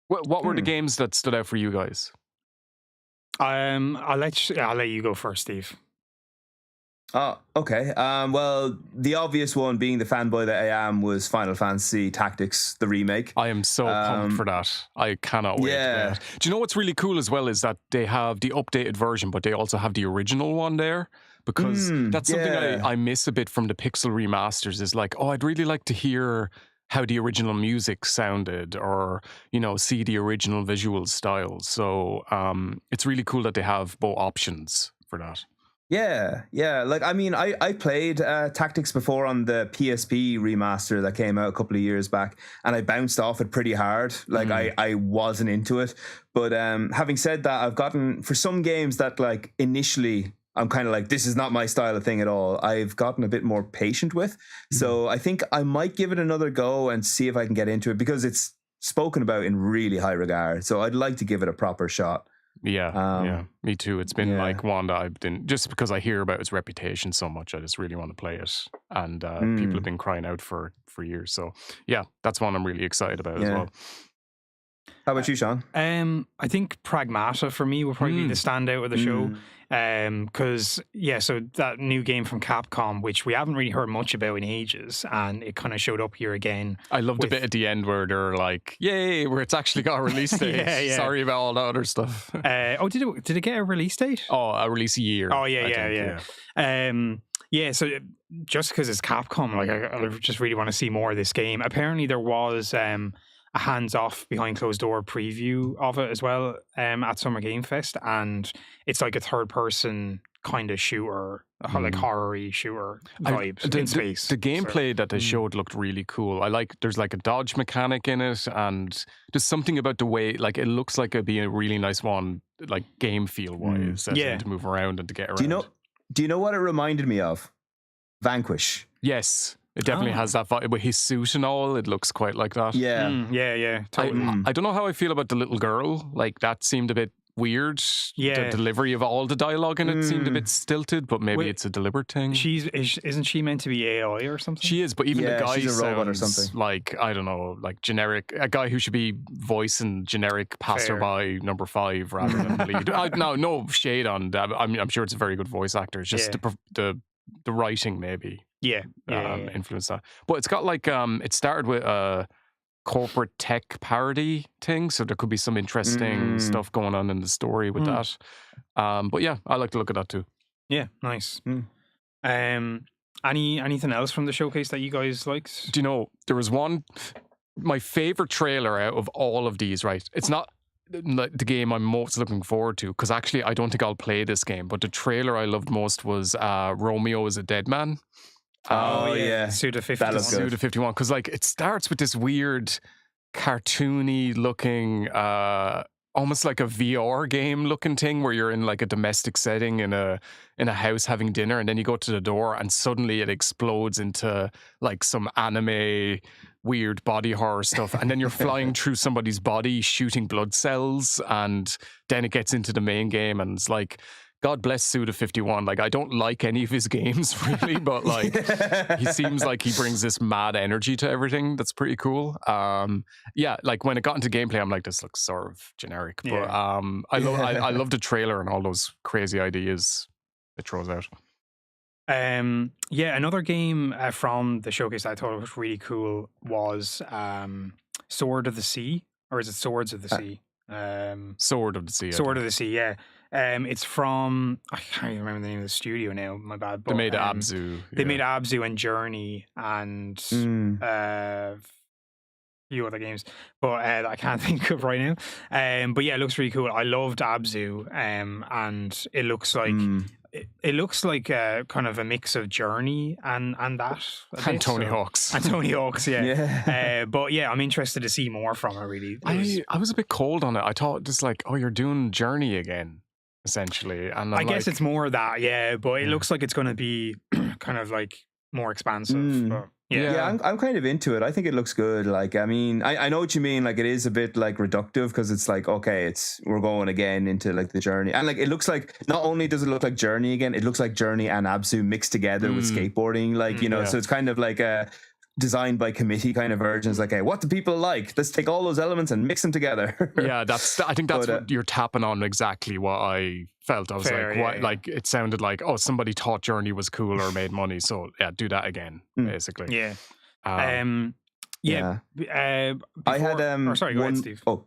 What were the games that stood out for you guys? I'll let you go first, Steve. Oh, okay. Well, the obvious one, being the fanboy that I am, was Final Fantasy Tactics, the remake. I am so pumped for that. I cannot wait. Yeah. Do you know what's really cool as well is that they have the updated version, but they also have the original one there. Because that's something I miss a bit from the Pixel remasters, is like, oh, I'd really like to hear how the original music sounded, or, you know, see the original visual style. So it's really cool that they have both options for that. Yeah. Like, I mean, I played Tactics before on the PSP remaster that came out a couple of years back, and I bounced off it pretty hard. Like, I wasn't into it. But having said that, I've gotten, for some games that like initially I'm kind of like, this is not my style of thing at all, I've gotten a bit more patient with. So I think I might give it another go and see if I can get into it, because it's spoken about in really high regard. So I'd like to give it a proper shot. Yeah, me too. It's been like one that I've been, just because I hear about its reputation so much, I just really want to play it. And people have been crying out for years. So yeah, that's one I'm really excited about as well. How about you, Sean? I think Pragmata for me will probably be the standout of the show. Because, so that new game from Capcom, which we haven't really heard much about in ages, and it kind of showed up here again. I loved the bit at the end where they're like, yay, where it's actually got a release date. Sorry about all the other stuff. Did it get a release date? Oh, a release year. Oh, yeah. So just because it's Capcom, like, I just really want to see more of this game. Apparently there was a hands-off behind closed door preview of it as well at Summer Game Fest, and it's like a third-person kind of shooter, like horror-y shooter vibe in space. The gameplay that they showed looked really cool. There's like a dodge mechanic in it, and there's something about the way, like, it looks like it'd be a really nice one, like game feel wise, to move around and to get around. Do you know what it reminded me of? Vanquish. Yes. It definitely has that vibe. With his suit and all, it looks quite like that. Yeah. Yeah, totally. I don't know how I feel about the little girl. Like, that seemed a bit weird. Yeah. The delivery of all the dialogue in it seemed a bit stilted, but maybe it's a deliberate thing. Isn't she meant to be AI or something? She is, but even the guy she's a robot or sounds something. like, I don't know, like generic, a guy who should be voicing generic passerby number 5 rather than the lead. No shade on that. I'm sure it's a very good voice actor. It's just the writing maybe. Influence that. But it's got like it started with a corporate tech parody thing, so there could be some interesting stuff going on in the story with that. But yeah, I like to look at that too. Yeah, nice. Anything else from the showcase that you guys liked? Do you know, there was one, my favorite trailer out of all of these, right? It's not the game I'm most looking forward to, because actually I don't think I'll play this game, but the trailer I loved most was Romeo is a Dead Man. Oh yeah, Suda 51. Suda 51, because like it starts with this weird cartoony looking almost like a VR game looking thing where you're in like a domestic setting in a house having dinner, and then you go to the door and suddenly it explodes into like some anime weird body horror stuff, and then you're flying through somebody's body shooting blood cells, and then it gets into the main game, and it's like, God bless Suda 51. Like, I don't like any of his games really, but like he seems like he brings this mad energy to everything. That's pretty cool. Yeah, like when it got into gameplay, I'm like, this looks sort of generic. But I love the trailer and all those crazy ideas it throws out. Another game from the showcase that I thought was really cool was Sword of the Sea, or is it Swords of the Sea? Sword of the Sea. Sword of the Sea, yeah. It's from, I can't even remember the name of the studio now, my bad. But, they made Abzu. They made Abzu and Journey and a few other games, but I can't think of right now. But yeah, it looks really cool. I loved Abzu, and it looks like it looks like kind of a mix of Journey and that. And Tony Hawk's. And Tony Hawk's, yeah. But yeah, I'm interested to see more from it, really. I was a bit cold on it. I thought just like, oh, you're doing Journey again, essentially. And I guess it's more of that, yeah. But it looks like it's going to be kind of like more expansive. But yeah, I'm kind of into it. I think it looks good. Like, I mean, I know what you mean. Like, it is a bit like reductive because it's like, okay, we're going again into like the Journey, and like it looks like not only does it look like Journey again, it looks like Journey and Abzu mixed together with skateboarding. Like, you know, so it's kind of like a designed by committee kind of versions. Like, hey, what do people like? Let's take all those elements and mix them together. Yeah, I think that's what you're tapping on, exactly what I felt. I was like, it sounded like, oh, somebody thought Journey was cool or made money, so yeah, do that again, basically. Yeah. I had sorry, go ahead, Steve. Oh,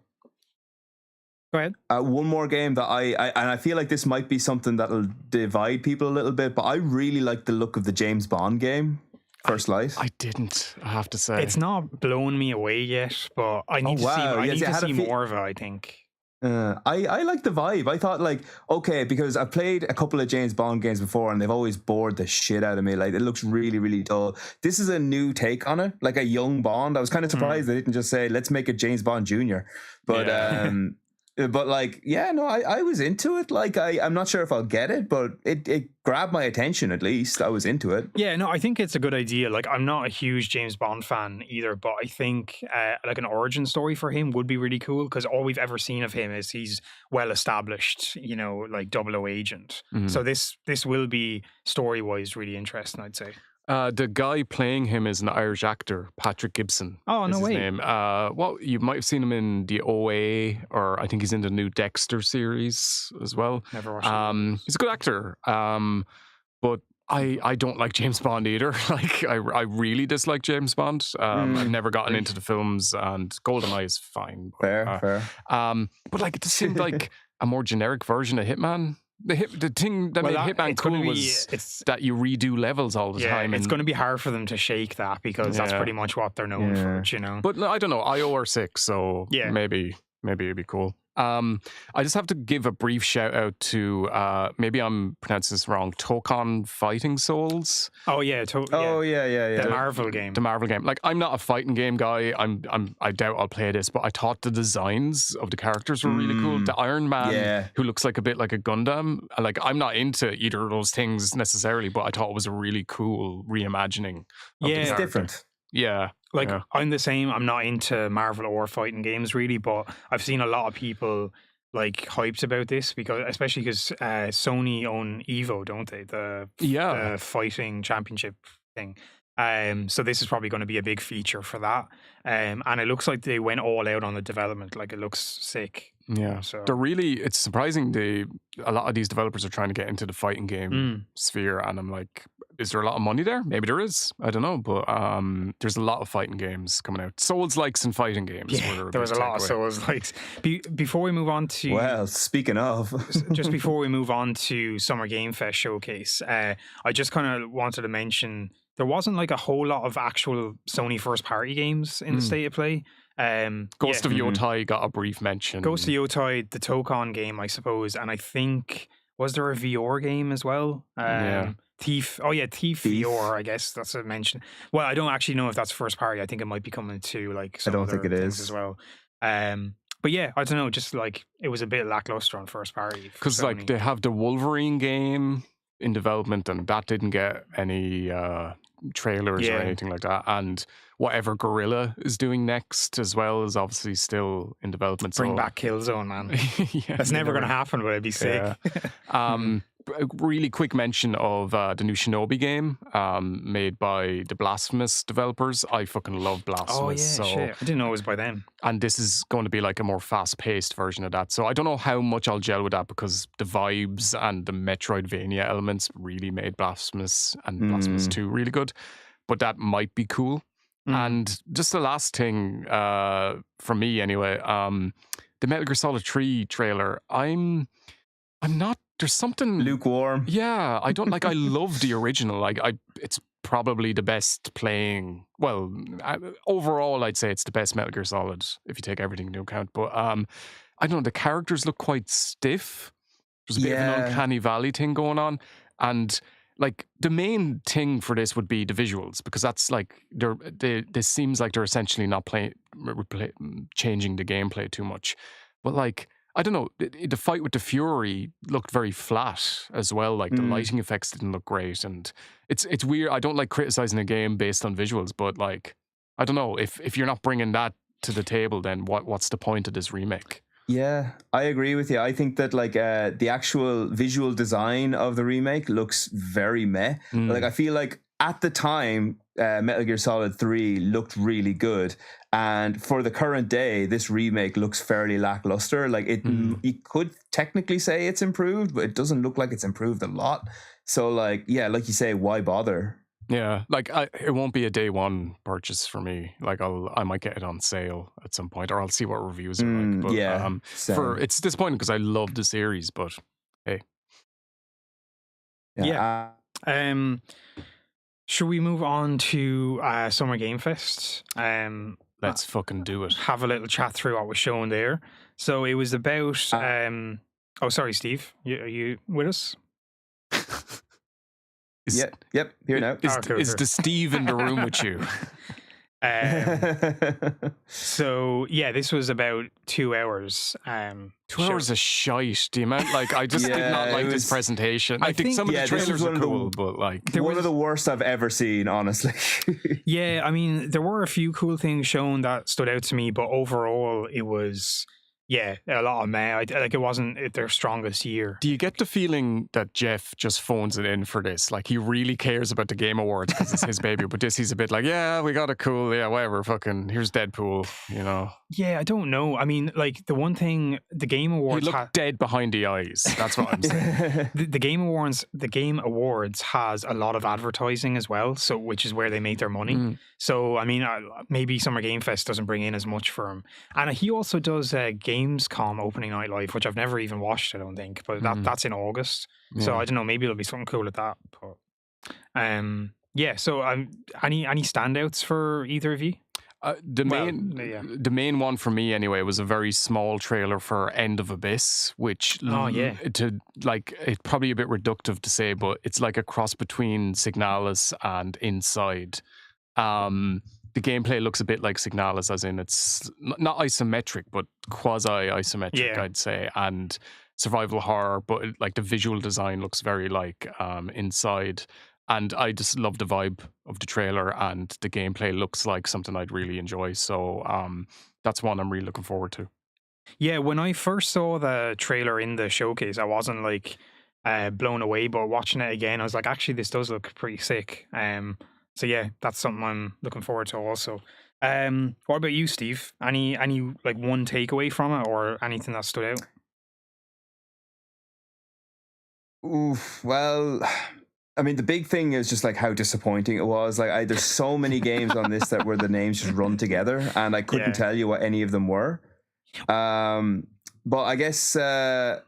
go ahead. One more game that I feel like this might be something that'll divide people a little bit, but I really like the look of the James Bond game. First Light. I didn't, I have to say. It's not blown me away yet, but I need to see more of it, I think. I like the vibe. I thought, like, okay, because I've played a couple of James Bond games before and they've always bored the shit out of me. Like, it looks really, really dull. This is a new take on it, like a young Bond. I was kind of surprised they didn't just say, let's make it James Bond Jr. But but like, yeah, no, I was into it. Like, I'm not sure if I'll get it, but it grabbed my attention, at least. I was into it. Yeah, no, I think it's a good idea. Like, I'm not a huge James Bond fan either, but I think like an origin story for him would be really cool, because all we've ever seen of him is he's well established, you know, like 00 agent. So this will be story-wise really interesting, I'd say. The guy playing him is an Irish actor, Patrick Gibson. Oh, no way. His name. Well, you might have seen him in the OA, or I think he's in the new Dexter series as well. Never watched it. He's a good actor, but I don't like James Bond either. Like, I really dislike James Bond. I've never gotten into the films, and GoldenEye is fine. Fair. But like, it just seemed like a more generic version of Hitman. The thing that made Hitman cool was that you redo levels all the time. It's going to be hard for them to shake that, because that's pretty much what they're known for, you know. But I don't know, IO are 6, so maybe it'd be cool. I just have to give a brief shout out to maybe I'm pronouncing this wrong. Tokon Fighting Souls. Oh yeah, the Marvel game. The Marvel game. Like, I'm not a fighting game guy. I doubt I'll play this, but I thought the designs of the characters were really cool. The Iron Man, who looks like a bit like a Gundam. Like, I'm not into either of those things necessarily, but I thought it was a really cool reimagining. It's different. Yeah. Like, I'm the same. I'm not into Marvel or fighting games really, but I've seen a lot of people like hyped about this especially because Sony own Evo, don't they? The fighting championship thing. So this is probably going to be a big feature for that. And it looks like they went all out on the development. Like, it looks sick. Yeah. So it's surprising a lot of these developers are trying to get into the fighting game sphere, and I'm like, is there a lot of money there? Maybe there is. I don't know, but there's a lot of fighting games coming out. Souls-likes and fighting games. Yeah, there was a lot of Souls-likes. Before we move on to... Well, speaking of... just before we move on to Summer Game Fest Showcase, I just kind of wanted to mention there wasn't like a whole lot of actual Sony first-party games in the State of Play. Ghost of Yotai got a brief mention. Ghost of Yotai, the Tokon game, I suppose, and I think... Was there a VR game as well? Thief VR, I guess that's a mention. Well, I don't actually know if that's first party. I think it might be coming to like some other things as well. But yeah, I don't know, just like it was a bit lackluster on first party. Because like they have the Wolverine game in development and that didn't get any trailers or anything like that. And whatever Guerrilla is doing next as well is obviously still in development. Bring back Killzone, man. That's never going to happen, but it'd be sick. A really quick mention of the new Shinobi game made by the Blasphemous developers. I fucking love Blasphemous. Oh yeah, shit. I didn't know it was by them. And this is going to be like a more fast-paced version of that. So I don't know how much I'll gel with that because the vibes and the Metroidvania elements really made Blasphemous and Blasphemous 2 really good. But that might be cool. And just the last thing from me anyway, the Metal Gear Solid 3 trailer, I'm not, there's something lukewarm. Yeah, I don't like. I love the original. Like, it's probably the best playing. Well, overall, I'd say it's the best Metal Gear Solid if you take everything into account. But I don't know. The characters look quite stiff. There's a bit of an uncanny valley thing going on, and like the main thing for this would be the visuals because that's like this seems like they're essentially not changing the gameplay too much, but like. I don't know, the fight with the Fury looked very flat as well. Like the lighting effects didn't look great. And it's weird. I don't like criticizing a game based on visuals, but like, I don't know, if you're not bringing that to the table, then what's the point of this remake? Yeah, I agree with you. I think that like the actual visual design of the remake looks very meh. Like I feel like at the time, Metal Gear Solid 3 looked really good. And for the current day, this remake looks fairly lackluster. Like you could technically say it's improved, but it doesn't look like it's improved a lot. So like, yeah, like you say, why bother? Yeah, like it won't be a day one purchase for me. Like I might get it on sale at some point, or I'll see what reviews are like. But it's disappointing because I love the series. But hey, should we move on to Summer Game Fest? Let's fucking do it. Have a little chat through what was shown there. So it was about. Oh, sorry, Steve. Are you with us? Yep. Here now. Is the Steve in the room with you? So yeah, this was about 2 hours. 2 hours of shite. The amount, like, I just did not like this presentation. I think some of the trailers are cool, but like one of the worst I've ever seen, honestly. Yeah, I mean, there were a few cool things shown that stood out to me, but overall, it was. Yeah, a lot of meh. Like, it wasn't their strongest year. Do you get the feeling that Jeff just phones it in for this? Like, he really cares about the Game Awards because it's his baby, but this he's a bit like, yeah, we got it cool, yeah, whatever, fucking, here's Deadpool, you know? Yeah, I don't know. I mean, like, the one thing, the Game Awards... He looked dead behind the eyes, that's what I'm saying. the Game Awards has a lot of advertising as well, so which is where they make their money. So, I mean, maybe Summer Game Fest doesn't bring in as much for him. And he also does Gamescom opening night live, which I've never even watched, I don't think, but that's in August. So I don't know, maybe it'll be something cool at that. But yeah, so any standouts for either of you? The main one for me anyway was a very small trailer for End of Abyss, which it's probably a bit reductive to say, but it's like a cross between Signalis and Inside. The gameplay looks a bit like Signalis, as in it's not isometric, but quasi-isometric, I'd say, and survival horror, but like the visual design looks very like Inside. And I just love the vibe of the trailer, and the gameplay looks like something I'd really enjoy. So that's one I'm really looking forward to. Yeah, when I first saw the trailer in the showcase, I wasn't like blown away, but watching it again, I was like, actually, this does look pretty sick. So yeah, that's something I'm looking forward to also. What about you, Steve? Any like one takeaway from it, or anything that stood out? Oof, well, I mean, the big thing is just like how disappointing it was. Like, there's so many games on this that where the names just run together, and I couldn't tell you what any of them were. But I guess I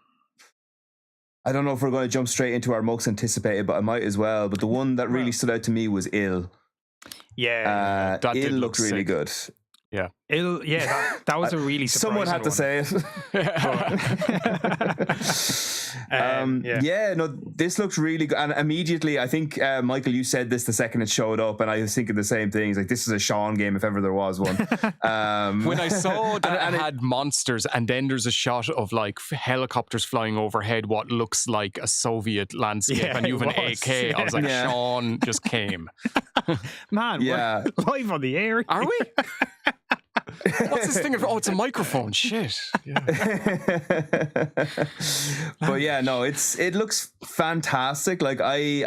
don't know if we're going to jump straight into our most anticipated, but I might as well. But the one that really stood out to me was Ill. Yeah, that Ill looked really good. Yeah, that was a really surprising someone had to say it. This looks really good. And immediately, I think Michael, you said this the second it showed up, and I was thinking the same thing. It's like, this is a Sean game if ever there was one. When I saw that it had monsters, and then there's a shot of like helicopters flying overhead, what looks like a Soviet landscape, and you have an AK. I was like, Sean just came. Man, we're live on the air. Are we? What's this thing? It's a microphone. Shit. Yeah. But yeah, no, it looks fantastic. Like I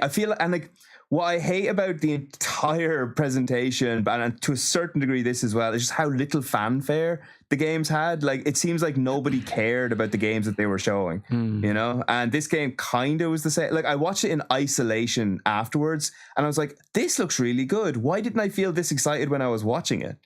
feel, and like what I hate about the entire presentation, and to a certain degree this as well, is just how little fanfare the games had. Like, it seems like nobody cared about the games that they were showing, you know? And this game kind of was the same. Like, I watched it in isolation afterwards, and I was like, this looks really good. Why didn't I feel this excited when I was watching it?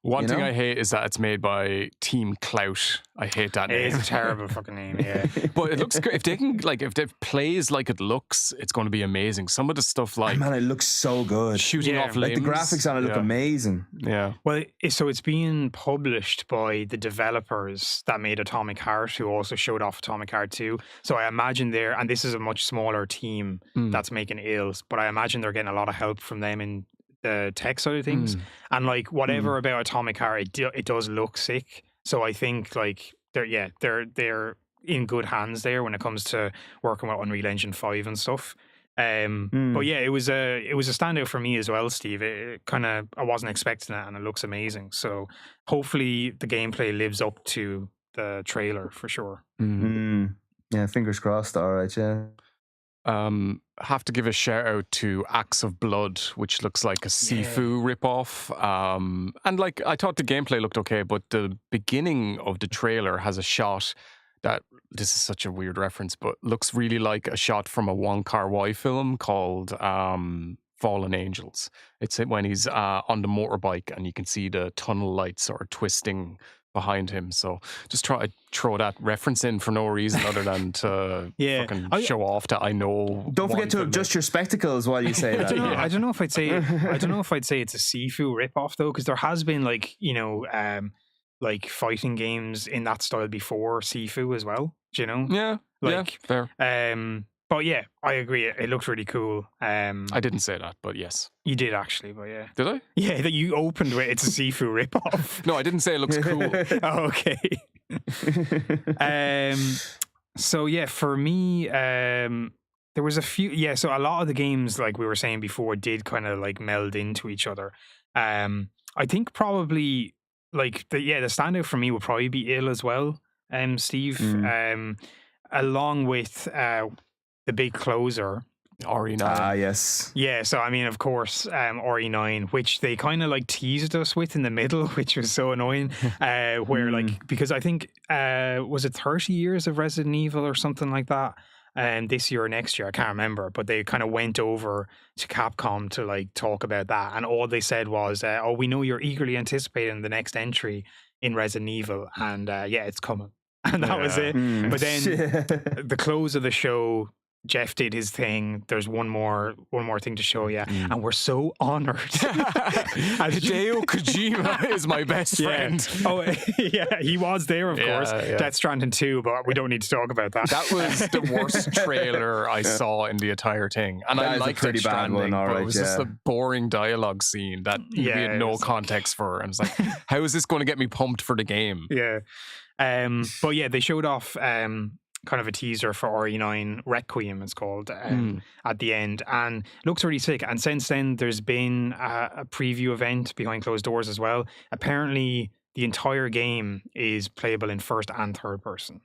One thing I hate is that it's made by Team Clout. I hate that name. It's a terrible fucking name, yeah. But it looks great. If they can, like, if it plays like it looks, it's going to be amazing. Some of the stuff, like, man, it looks so good. Shooting off limbs. Like, the graphics on it look amazing. Yeah. Well, so it's being published by the developers that made Atomic Heart, who also showed off Atomic Heart 2. So I imagine and this is a much smaller team that's making Ills, but I imagine they're getting a lot of help from them in the tech side of things, and like whatever about Atomic Heart, it does look sick. So I think like they're in good hands there when it comes to working with Unreal Engine 5 and stuff. But yeah, it was a standout for me as well, Steve. It kind of, I wasn't expecting that, and it looks amazing. So hopefully the gameplay lives up to the trailer for sure. Yeah, fingers crossed. All right, yeah. Have to give a shout out to Axe of Blood, which looks like a Sifu ripoff. And like, I thought the gameplay looked okay, but the beginning of the trailer has a shot that, this is such a weird reference, but looks really like a shot from a Wong Kar-wai film called Fallen Angels. It's when he's on the motorbike, and you can see the tunnel lights sort of twisting behind him. So just try to throw that reference in for no reason other than to fucking show off that I know. Don't forget to adjust your spectacles while you say that. I don't know if I'd say it's a Sifu ripoff though, because there has been like, you know, like fighting games in that style before Sifu as well. Do you know? Yeah. Like fair. But yeah, I agree. It looks really cool. I didn't say that, but yes. You did actually, but yeah. Did I? Yeah, that you opened with it's a Sifu ripoff. No, I didn't say it looks cool. Oh, okay. So yeah, for me, there was a few. Yeah, so a lot of the games, like we were saying before, did kind of like meld into each other. I think probably like the standout for me would probably be Ill as well. Steve, along with the big closer, RE9. Yes. Yeah, so I mean, of course, RE9, which they kind of like teased us with in the middle, which was so annoying. Where like, because I think was it 30 years of Resident Evil or something like that, this year or next year, I can't remember, but they kind of went over to Capcom to like talk about that, and all they said was, "Oh, we know you're eagerly anticipating the next entry in Resident Evil, and yeah, it's coming." And that was it. But then the close of the show Jeff did his thing. There's one more thing to show you, and we're so honored. Hideo Kojima is my best friend. Oh, yeah, he was there, of course. Death Stranding 2, but we don't need to talk about that. That was the worst trailer I saw in the entire thing, and I liked Death Stranding, but it was just a boring dialogue scene that we had no context for, and it's like, how is this going to get me pumped for the game? Yeah, but yeah, they showed off kind of a teaser for RE9 Requiem, it's called, at the end, and looks really sick. And since then, there's been a preview event behind closed doors as well. Apparently, the entire game is playable in first and third person.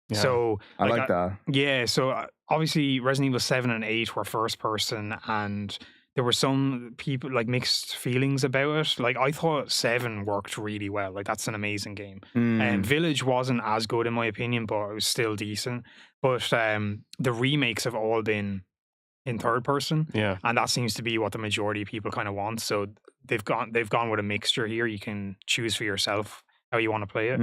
Yeah, so I like that. Yeah, so obviously Resident Evil 7 and 8 were first person, and there were some people like mixed feelings about it. Like I thought 7 worked really well. Like that's an amazing game. Village wasn't as good in my opinion, but it was still decent. But the remakes have all been in third person. Yeah. And that seems to be what the majority of people kind of want. So they've gone with a mixture here. You can choose for yourself how you want to play it.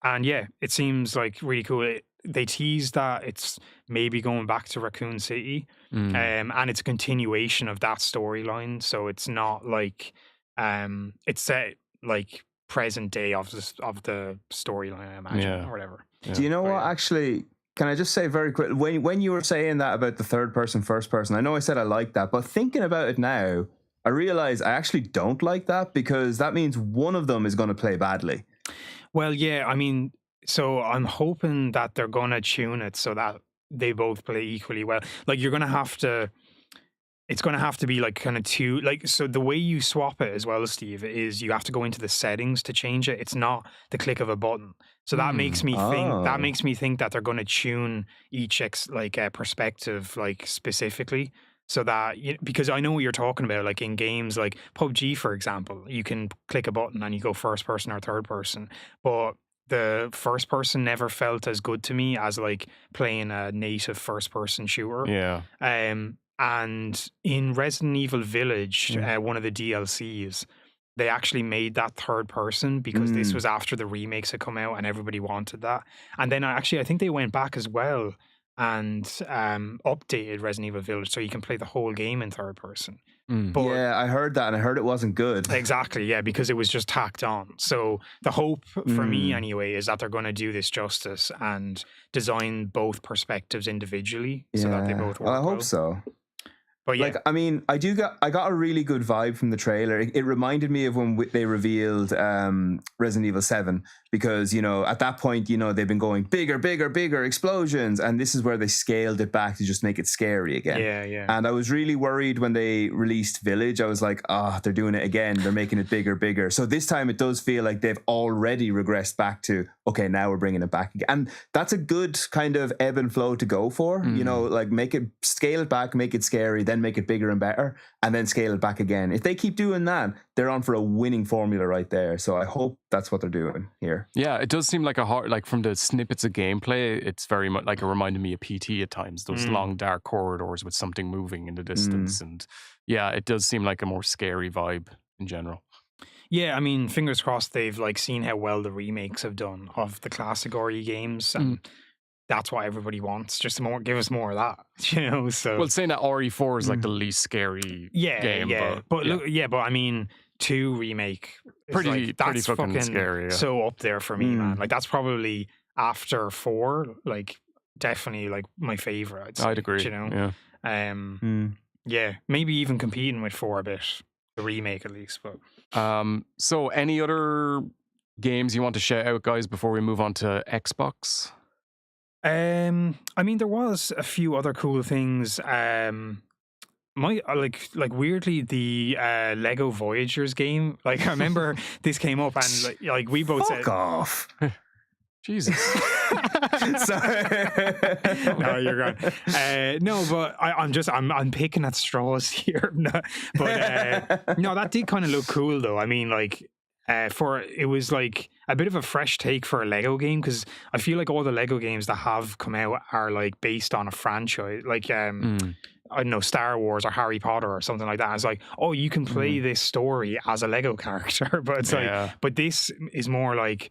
And yeah, it seems like really cool. They teased that it's maybe going back to Raccoon City, and it's a continuation of that storyline. So it's not like it's set like present day of the storyline, I imagine, or whatever. Yeah. Do you know what? Actually, can I just say very quick? When you were saying that about the third person, first person, I know I said I like that, but thinking about it now, I realize I actually don't like that because that means one of them is going to play badly. Well, yeah, I mean, so I'm hoping that they're going to tune it so that they both play equally well. Like you're going to have to, it's going to have to be like kind of two, like, so the way you swap it as well, Steve, is you have to go into the settings to change it. It's not the click of a button. So that makes me think that they're going to tune each perspective like specifically. So that, because I know what you're talking about, like in games like PUBG, for example, you can click a button and you go first person or third person. But the first person never felt as good to me as like playing a native first person shooter. Yeah. And in Resident Evil Village, one of the DLCs, they actually made that third person because this was after the remakes had come out and everybody wanted that. And then I think they went back as well and updated Resident Evil Village so you can play the whole game in third person. But yeah, I heard that and I heard it wasn't good. Exactly, yeah, because it was just tacked on. So the hope for me anyway is that they're going to do this justice and design both perspectives individually so that they both work well. I hope so. But yeah. Like, I mean, I got a really good vibe from the trailer. It reminded me of when they revealed Resident Evil 7 because, you know, at that point, you know, they've been going bigger explosions. And this is where they scaled it back to just make it scary again. Yeah. And I was really worried when they released Village. I was like, they're doing it again. They're making it bigger. So this time it does feel like they've already regressed back to, okay, now we're bringing it back again. And that's a good kind of ebb and flow to go for, you know, like scale it back, make it scary, then make it bigger and better, and then scale it back again. If they keep doing that, they're on for a winning formula right there. So I hope that's what they're doing here. Yeah, it does seem like like from the snippets of gameplay, it's very much like it reminded me of PT at times, those long dark corridors with something moving in the distance. And yeah, it does seem like a more scary vibe in general. Yeah, I mean, fingers crossed they've like seen how well the remakes have done of the classic RE games, and that's what everybody wants. Just give us more of that, you know. So, well, saying that RE4 is like the least scary game, but I mean, 2 remake is pretty fucking scary. Yeah. So up there for me, man. Like that's probably after 4, like definitely like my favorite. I'd agree. You know, yeah, maybe even competing with 4 a bit, the remake at least. But so any other games you want to shout out, guys, before we move on to Xbox? I mean, there was a few other cool things. Weirdly, the Lego Voyagers game. Like, I remember this came up, and like we both said, "Fuck off." Jesus. Sorry. No, you're right. No, but I'm picking at straws here. No, but no, that did kind of look cool though. I mean, like. It was like a bit of a fresh take for a Lego game, because I feel like all the Lego games that have come out are like based on a franchise, like I don't know, Star Wars or Harry Potter or something like that. It's like, oh, you can play this story as a Lego character, but it's like, but this is more like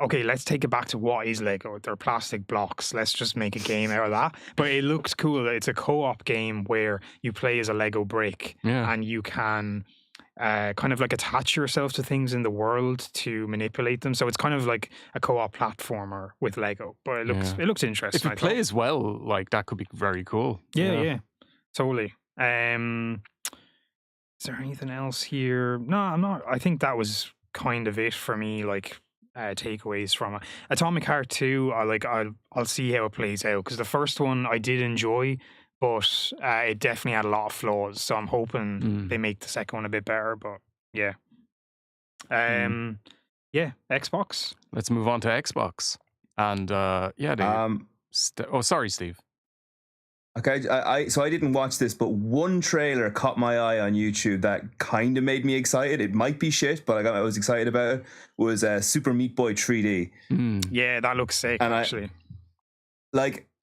okay, let's take it back to what is Lego. They're plastic blocks. Let's just make a game out of that. But it looks cool. It's a co-op game where you play as a Lego brick and you can kind of like attach yourself to things in the world to manipulate them. So it's kind of like a co-op platformer with Lego. But it looks interesting. If it plays well, like that could be very cool. Yeah, totally. Is there anything else here? No, I'm not. I think that was kind of it for me. Like takeaways from it. Atomic Heart 2. I'll see how it plays out because the first one I did enjoy, but it definitely had a lot of flaws. So I'm hoping they make the second one a bit better. But yeah, yeah, Xbox. Let's move on to Xbox. And sorry, Steve. Okay, so I didn't watch this, but one trailer caught my eye on YouTube that kind of made me excited. It might be shit, but I was excited about it. Was Super Meat Boy 3D. Yeah, that looks sick, and actually.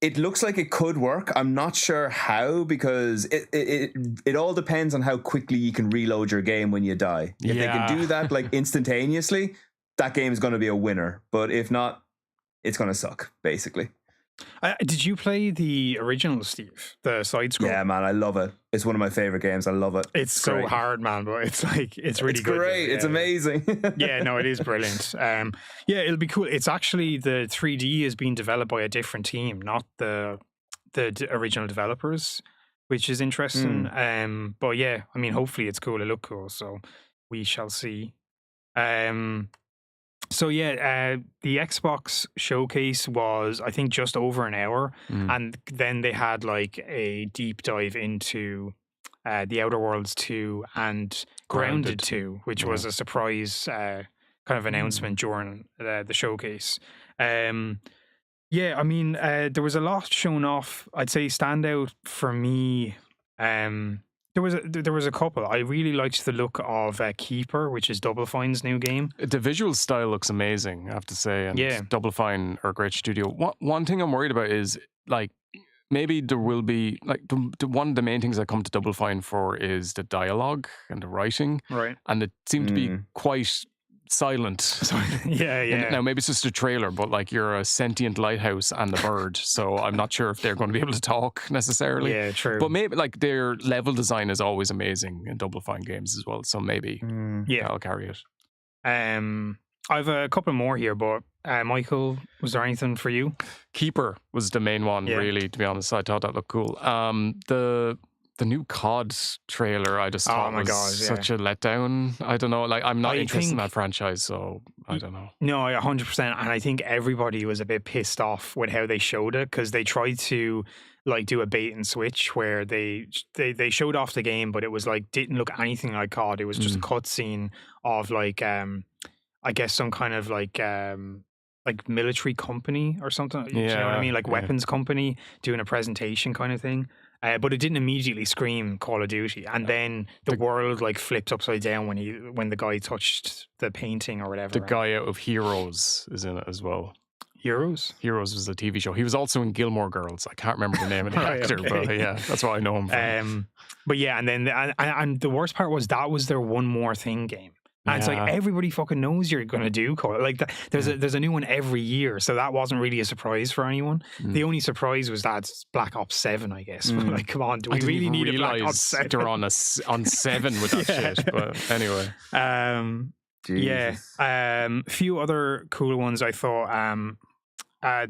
It looks like it could work. I'm not sure how, because it all depends on how quickly you can reload your game when you die. If they can do that like instantaneously, that game is going to be a winner. But if not, it's going to suck, basically. Did you play the original, Steve? The side scroll? Yeah, man, I love it. It's one of my favorite games. I love it. It's so great. Hard, man, but it's really it's good. Great. It's amazing. Yeah, no, it is brilliant. Yeah, it'll be cool. It's actually the 3D is being developed by a different team, not the original developers, which is interesting. But yeah, I mean, hopefully it's cool. It look cool, so we shall see. So yeah, the Xbox showcase was, I think, just over an hour, and then they had like a deep dive into the Outer Worlds 2 and Grounded 2, which was a surprise kind of announcement during the showcase. Yeah, I mean, there was a lot shown off. I'd say standout for me. There was a couple. I really liked the look of Keeper, which is Double Fine's new game. The visual style looks amazing, I have to say. And Double Fine are a great studio. One thing I'm worried about is like maybe there will be like one of the main things I come to Double Fine for is the dialogue and the writing, right? And it seemed to be quite silent. Yeah. Now maybe it's just a trailer, but like you're a sentient lighthouse and a bird, so I'm not sure if they're going to be able to talk necessarily. Yeah, true. But maybe like their level design is always amazing in Double Fine games as well, so maybe I'll carry it. I've a couple more here, but Michael, was there anything for you? Keeper was the main one, really, to be honest. I thought that looked cool. The new COD trailer, I just thought was such a letdown. I don't know. Like, I'm not interested in that franchise, so I don't know. No, 100%. And I think everybody was a bit pissed off with how they showed it, because they tried to like do a bait and switch where they showed off the game, but it was like didn't look anything like COD. It was just a cutscene of like I guess some kind of like military company or something. You know what I mean? Like weapons company doing a presentation kind of thing. But it didn't immediately scream Call of Duty, and then the world like flipped upside down when the guy touched the painting or whatever. The guy out of Heroes is in it as well. Heroes was a TV show. He was also in Gilmore Girls. I can't remember the name of the actor, but yeah, that's what I know him from. But yeah, and then and the worst part was that was their One More Thing game. And it's like everybody fucking knows you're going to do Call. Like there's a new one every year, so that wasn't really a surprise for anyone. The only surprise was that Black Ops 7, I guess. But like, come on, do we really need a Black Ops 7? They're on 7 with that shit. But anyway, few other cool ones I thought.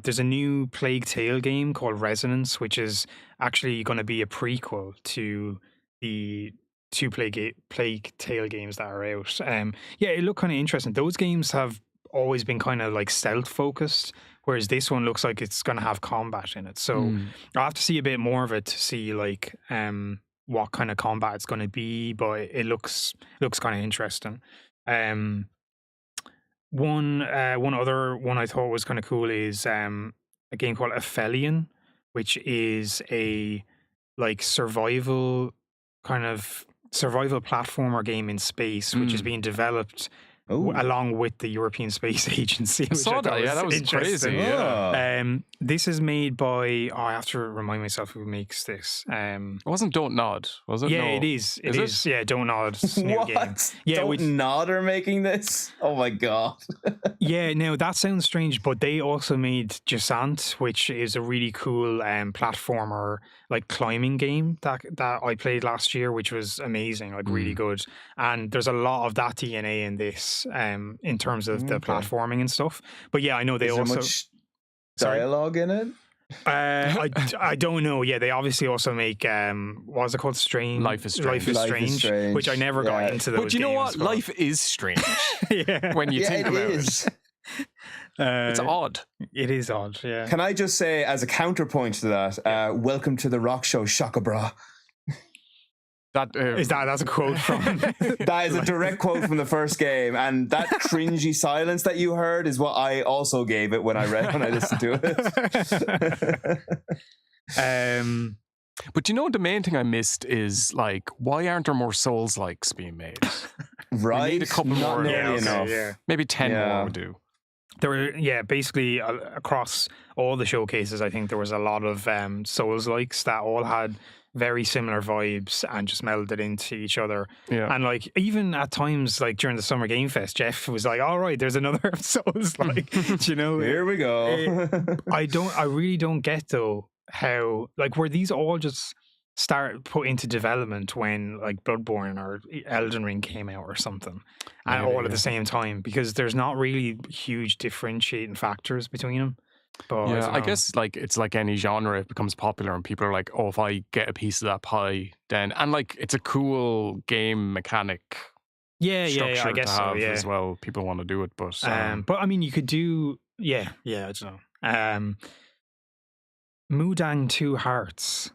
There's a new Plague Tale game called Resonance, which is actually going to be a prequel to the two Plague Tale games that are out. It looked kind of interesting. Those games have always been kind of like stealth focused, whereas this one looks like it's going to have combat in it. So I'll have to see a bit more of it to see like what kind of combat it's going to be, but it looks kind of interesting. One other one I thought was kind of cool is a game called Aphelion, which is a like survival platformer game in space, which is being developed Ooh. along with the European Space Agency. I saw that. Yeah, that was interesting. crazy. Yeah. Oh. This is made by. Oh, I have to remind myself who makes this. It wasn't Don't Nod, was it? Yeah, No. it is. It Is is. it? Yeah, Don't Nod's new game. What? Yeah, Don't which- Nod are making this? Oh my god. Yeah, now that sounds strange, but they also made Jusant, which is a really cool platformer, like climbing game that I played last year, which was amazing, like really good. And there's a lot of that DNA in this, in terms of the Okay. platforming and stuff. But yeah, I know they Is there also. much Sorry? dialogue in it? I don't know. Yeah, they obviously also make what's it called? Strange. Life is Strange. Life is Life is Strange, Strange, which I never got yeah. into those. But you know what? games, but- Life is strange yeah, when you Yeah, think it about is. it. It's odd. It is odd. Yeah. Can I just say, as a counterpoint to that, welcome to the rock show, Shaka Bra. That That's a quote from? That is a direct quote from the first game, and that cringy silence that you heard is what I also gave it when I listened to it. But you know, the main thing I missed is like, why aren't there more Souls likes being made? Right? We need a couple Not more. nearly enough. Yeah. Maybe 10 Yeah. more would do. There were, basically across all the showcases, I think there was a lot of Souls likes that all had very similar vibes and just melded into each other. Yeah. And like even at times, like during the Summer Game Fest, Jeff was like, "All right, there's another Souls like." You know, Here we go. I really don't get though how like were these all just put into development when like Bloodborne or Elden Ring came out or something, and Maybe, all at yeah. the same time, because there's not really huge differentiating factors between them. But Yeah, don't I know. guess like it's like any genre, it becomes popular and people are like, oh, if I get a piece of that pie, then and like it's a cool game mechanic yeah, structure I guess to so. have Yeah, as well. People want to do it, but but I mean, you could do I don't know. Mudang Two Hearts.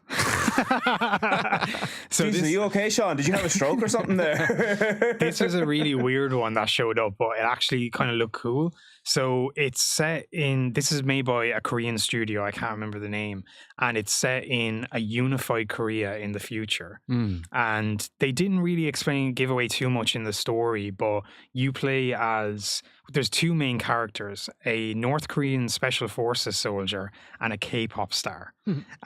So Jeez, are you okay, Sean? Did you have a stroke or something there? this is a really weird one that showed up, but it actually kind of looked cool. So it's set in, this is made by a Korean studio, I can't remember the name, and it's set in a unified Korea in the future. And they didn't really give away too much in the story, but you play as, there's two main characters, a North Korean Special Forces soldier and a K-pop star.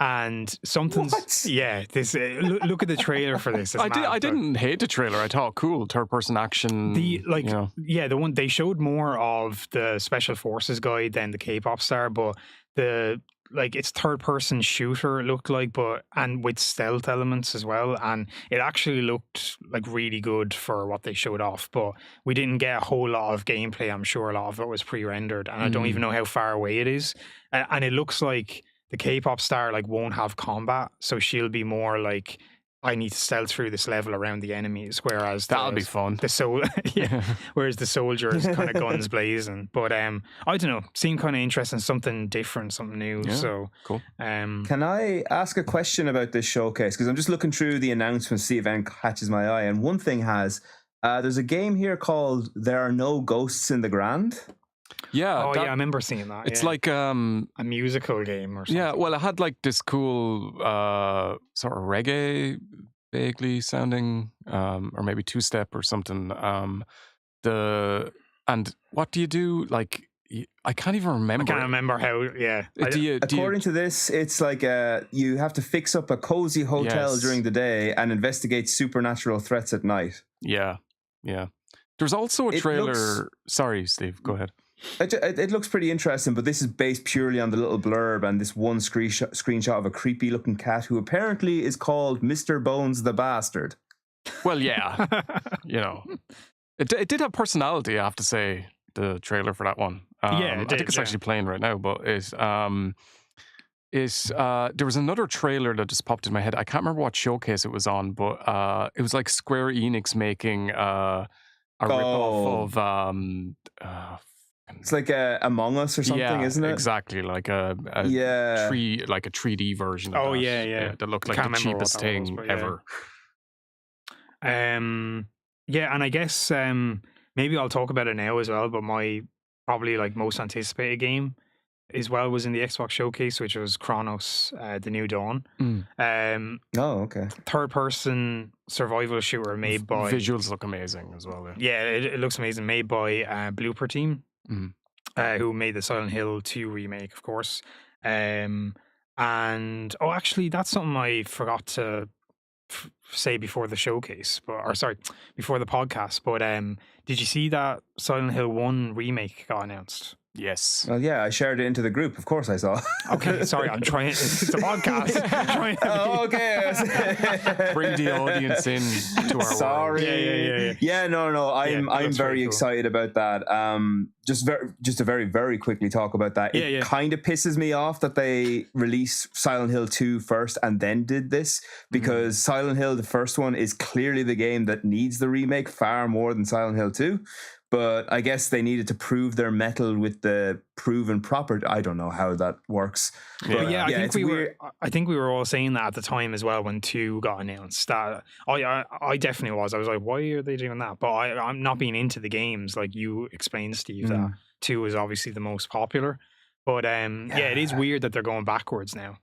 And something's, What? yeah, this, look at the trailer for this. It's I mad, didn't hate the trailer. I thought cool, third person action. the like you know. yeah, the one they showed more of the Special Forces guy than the K-pop star, but the like it's third person shooter it looked like, but and with stealth elements as well, and it actually looked like really good for what they showed off. But we didn't get a whole lot of gameplay. I'm sure a lot of it was pre-rendered, and I don't even know how far away it is. And it looks like the K-pop star like won't have combat, so she'll be more like, I need to stealth through this level around the enemies, whereas That'll be fun. whereas the soldier is kind of guns blazing. But I don't know, seemed kind of interesting, something different, something new. Yeah, so cool. Can I ask a question about this showcase? Because I'm just looking through the announcements, see if anything catches my eye. And one thing there's a game here called There Are No Ghosts in the Grand. Yeah. I remember seeing that. It's yeah. like a musical game or something. yeah, well, it had like this cool sort of reggae, vaguely sounding, or maybe two-step or something. And what do you do? Like, I can't even remember. I can't remember how. Yeah, According to this, it's like you have to fix up a cozy hotel Yes. during the day and investigate supernatural threats at night. Yeah. There's also a It trailer. looks- Sorry, Steve. Go ahead. It looks pretty interesting, but this is based purely on the little blurb and this one screenshot of a creepy looking cat who apparently is called Mr. Bones the Bastard. Well, yeah. You know, it did have personality, I have to say, the trailer for that one. Yeah, it I did, think it's yeah. actually playing right now, but there was another trailer that just popped in my head. I can't remember what showcase it was on, but it was like Square Enix making a ripoff of It's like Among Us or something, yeah, isn't it? exactly, like a Yeah. 3D version. Of Oh, that. yeah. that looked like Can't the remember what cheapest that was, thing but yeah. ever. Yeah, and I guess maybe I'll talk about it now as well. But my probably like most anticipated game as well was in the Xbox showcase, which was Chronos: The New Dawn. Okay. Third-person survival shooter made by... Visuals look amazing as well. Yeah, it looks amazing. Made by Blooper Team, who made the Silent Hill 2 remake, of course. And actually, that's something I forgot to say before the showcase, before the podcast. But did you see that Silent Hill 1 remake got announced? Yes. Well, yeah, I shared it into the group. Of course, I saw. Okay, sorry, I'm trying. It's a podcast. Okay. Bring the audience in to our Sorry. world. Yeah. No. I'm very cool. excited about that. Just to very, very quickly talk about that. It kind of pisses me off that they released Silent Hill 2 first and then did this, because Silent Hill, the first one, is clearly the game that needs the remake far more than Silent Hill 2. But I guess they needed to prove their mettle with the proven property. I don't know how that works. But I think we were all saying that at the time as well when 2 got announced. That I definitely was. I was like, why are they doing that? But I'm not being into the games, like you explained, Steve. That 2 is obviously the most popular. But it is weird that they're going backwards now.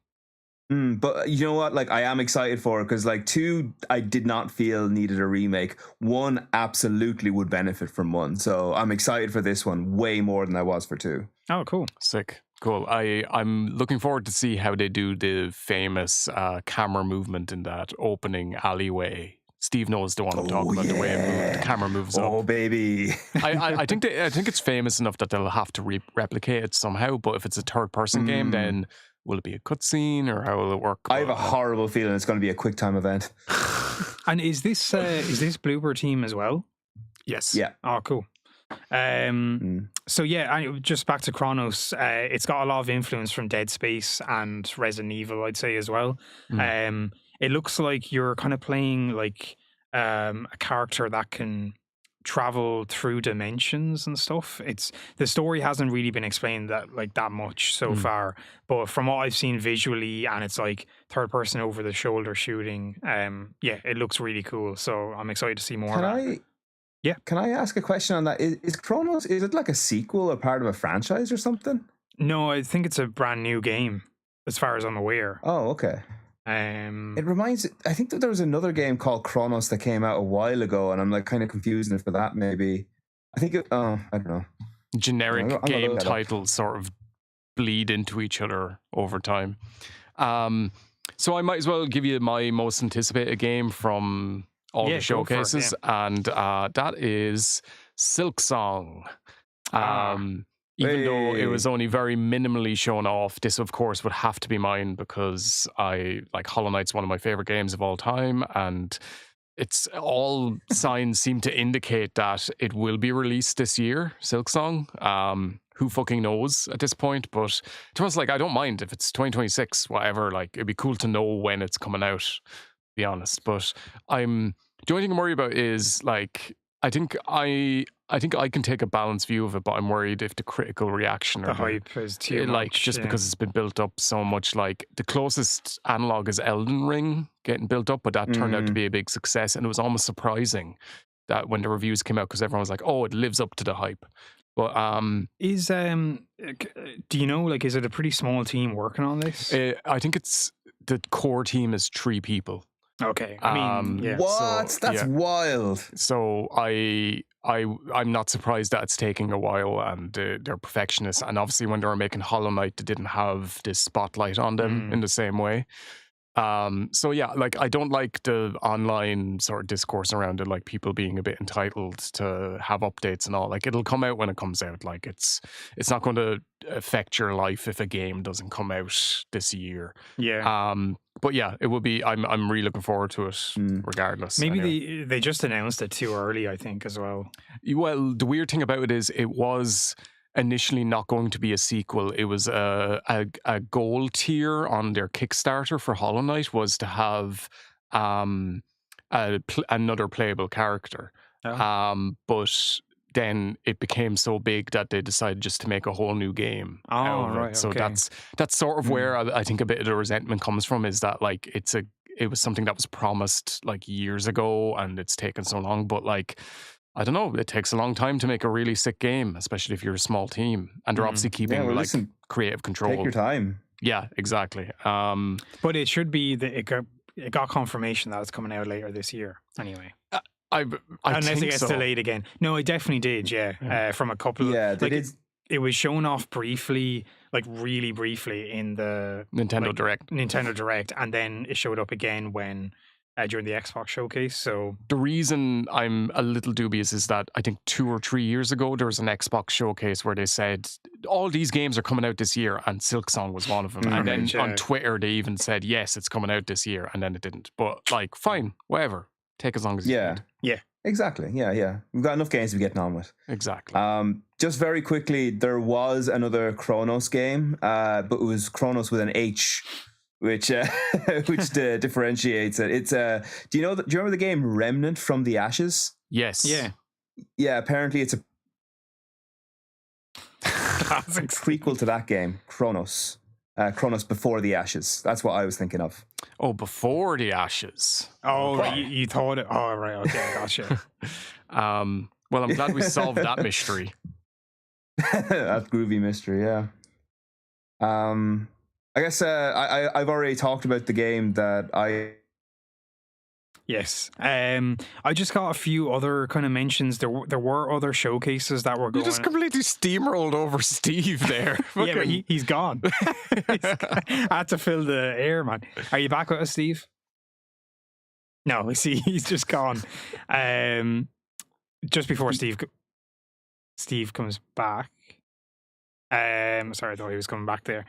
But you know what? Like, I am excited for it because, like, 2, I did not feel needed a remake. 1 absolutely would benefit from 1. So I'm excited for this one way more than I was for 2. Oh, cool. Sick. Cool. I'm looking forward to see how they do the famous camera movement in that opening alleyway. Steve knows the one I'm talking about, the way the camera moves up. Oh, baby. I think it's famous enough that they'll have to replicate it somehow, but if it's a third-person game, then will it be a cutscene or how will it work? I have a horrible feeling it's going to be a quick time event. And is this Blooper Team as well? Yes. Yeah. Oh, cool. So just back to Chronos. It's got a lot of influence from Dead Space and Resident Evil, I'd say, as well. It looks like you're kind of playing like a character that can travel through dimensions and stuff. The story hasn't really been explained that much so far, but from what I've seen visually, and it's like third person over the shoulder shooting, it looks really cool, so I'm excited to see more of that. Can I ask a question on that? Is Chronos, is it like a sequel or part of a franchise or something? No, I think it's a brand new game as far as I'm aware. Oh, okay. It reminds. I think that there was another game called Chronos that came out a while ago, and I'm like kind of confusing it for that. Maybe I think. I don't know. Generic game titles sort of bleed into each other over time. So I might as well give you my most anticipated game from all the showcases, and that is Silksong. Even though it was only very minimally shown off, this of course would have to be mine because Hollow Knight's one of my favorite games of all time, and it's all signs seem to indicate that it will be released this year, Silksong. Who fucking knows at this point? But to us, I don't mind if it's 2026, whatever. It'd be cool to know when it's coming out, to be honest. But the only thing I'm worried about is I think I can take a balanced view of it, but I'm worried if the critical reaction the hype is too much. Just because it's been built up so much. The closest analog is Elden Ring getting built up, but that turned out to be a big success, and it was almost surprising that when the reviews came out, because everyone was like, "Oh, it lives up to the hype." But do you know, is it a pretty small team working on this? I think it's the core team is 3 people. Okay, I mean, what? That's wild. So I'm not surprised that it's taking a while, and they're perfectionists. And obviously, when they were making Hollow Knight, they didn't have this spotlight on them in the same way. I don't like the online sort of discourse around it, people being a bit entitled to have updates and all. It'll come out when it comes out. It's not going to affect your life if a game doesn't come out this year. Yeah. But yeah, it will be. I'm really looking forward to it, regardless. Maybe anyway. they just announced it too early, I think, as well. Well, the weird thing about it is it was initially not going to be a sequel. It was a goal tier on their Kickstarter for Hollow Knight was to have another playable character. Oh. But then it became so big that they decided just to make a whole new game out of it. So that's sort of where I think a bit of the resentment comes from, is that it was something that was promised years ago and it's taken so long. But I don't know, it takes a long time to make a really sick game, especially if you're a small team. And they're obviously keeping creative control. Take your time. Yeah, exactly. But it should be that it got confirmation that it's coming out later this year. Anyway, I unless think it gets so. delayed again. No, it definitely did. Yeah, from a couple of They did. It was shown off briefly, like really briefly, in the Nintendo Direct. Nintendo Direct, and then it showed up again when during the Xbox showcase. So The reason I'm a little dubious is that I think 2 or 3 years ago there was an Xbox showcase where they said all these games are coming out this year, and Silksong was one of them. And then on Twitter they even said yes, it's coming out this year, and then it didn't. But like, fine, whatever. Take as long as you need. yeah. Exactly. Yeah. We've got enough games to be getting on with. Exactly. Just very quickly, there was another Chronos game, but it was Chronos with an H, which differentiates it. It's do you remember the game Remnant from the Ashes? Yes. Yeah. Apparently, it's a prequel to that game, Chronos. Chronos Before the Ashes. That's what I was thinking of. Oh, Before the Ashes. Oh, you thought it? Oh, right. Okay, gotcha. Well, I'm glad we solved that mystery. That groovy mystery, yeah. I guess I've already talked about the game that I. Yes. I just got a few other kind of mentions. There were other showcases that were You going. just completely steamrolled over Steve there. Yeah, but he's gone. I had to fill the air, man. Are you back with us, Steve? No, see, he's just gone. Just before Steve comes back. Sorry, I thought he was coming back there.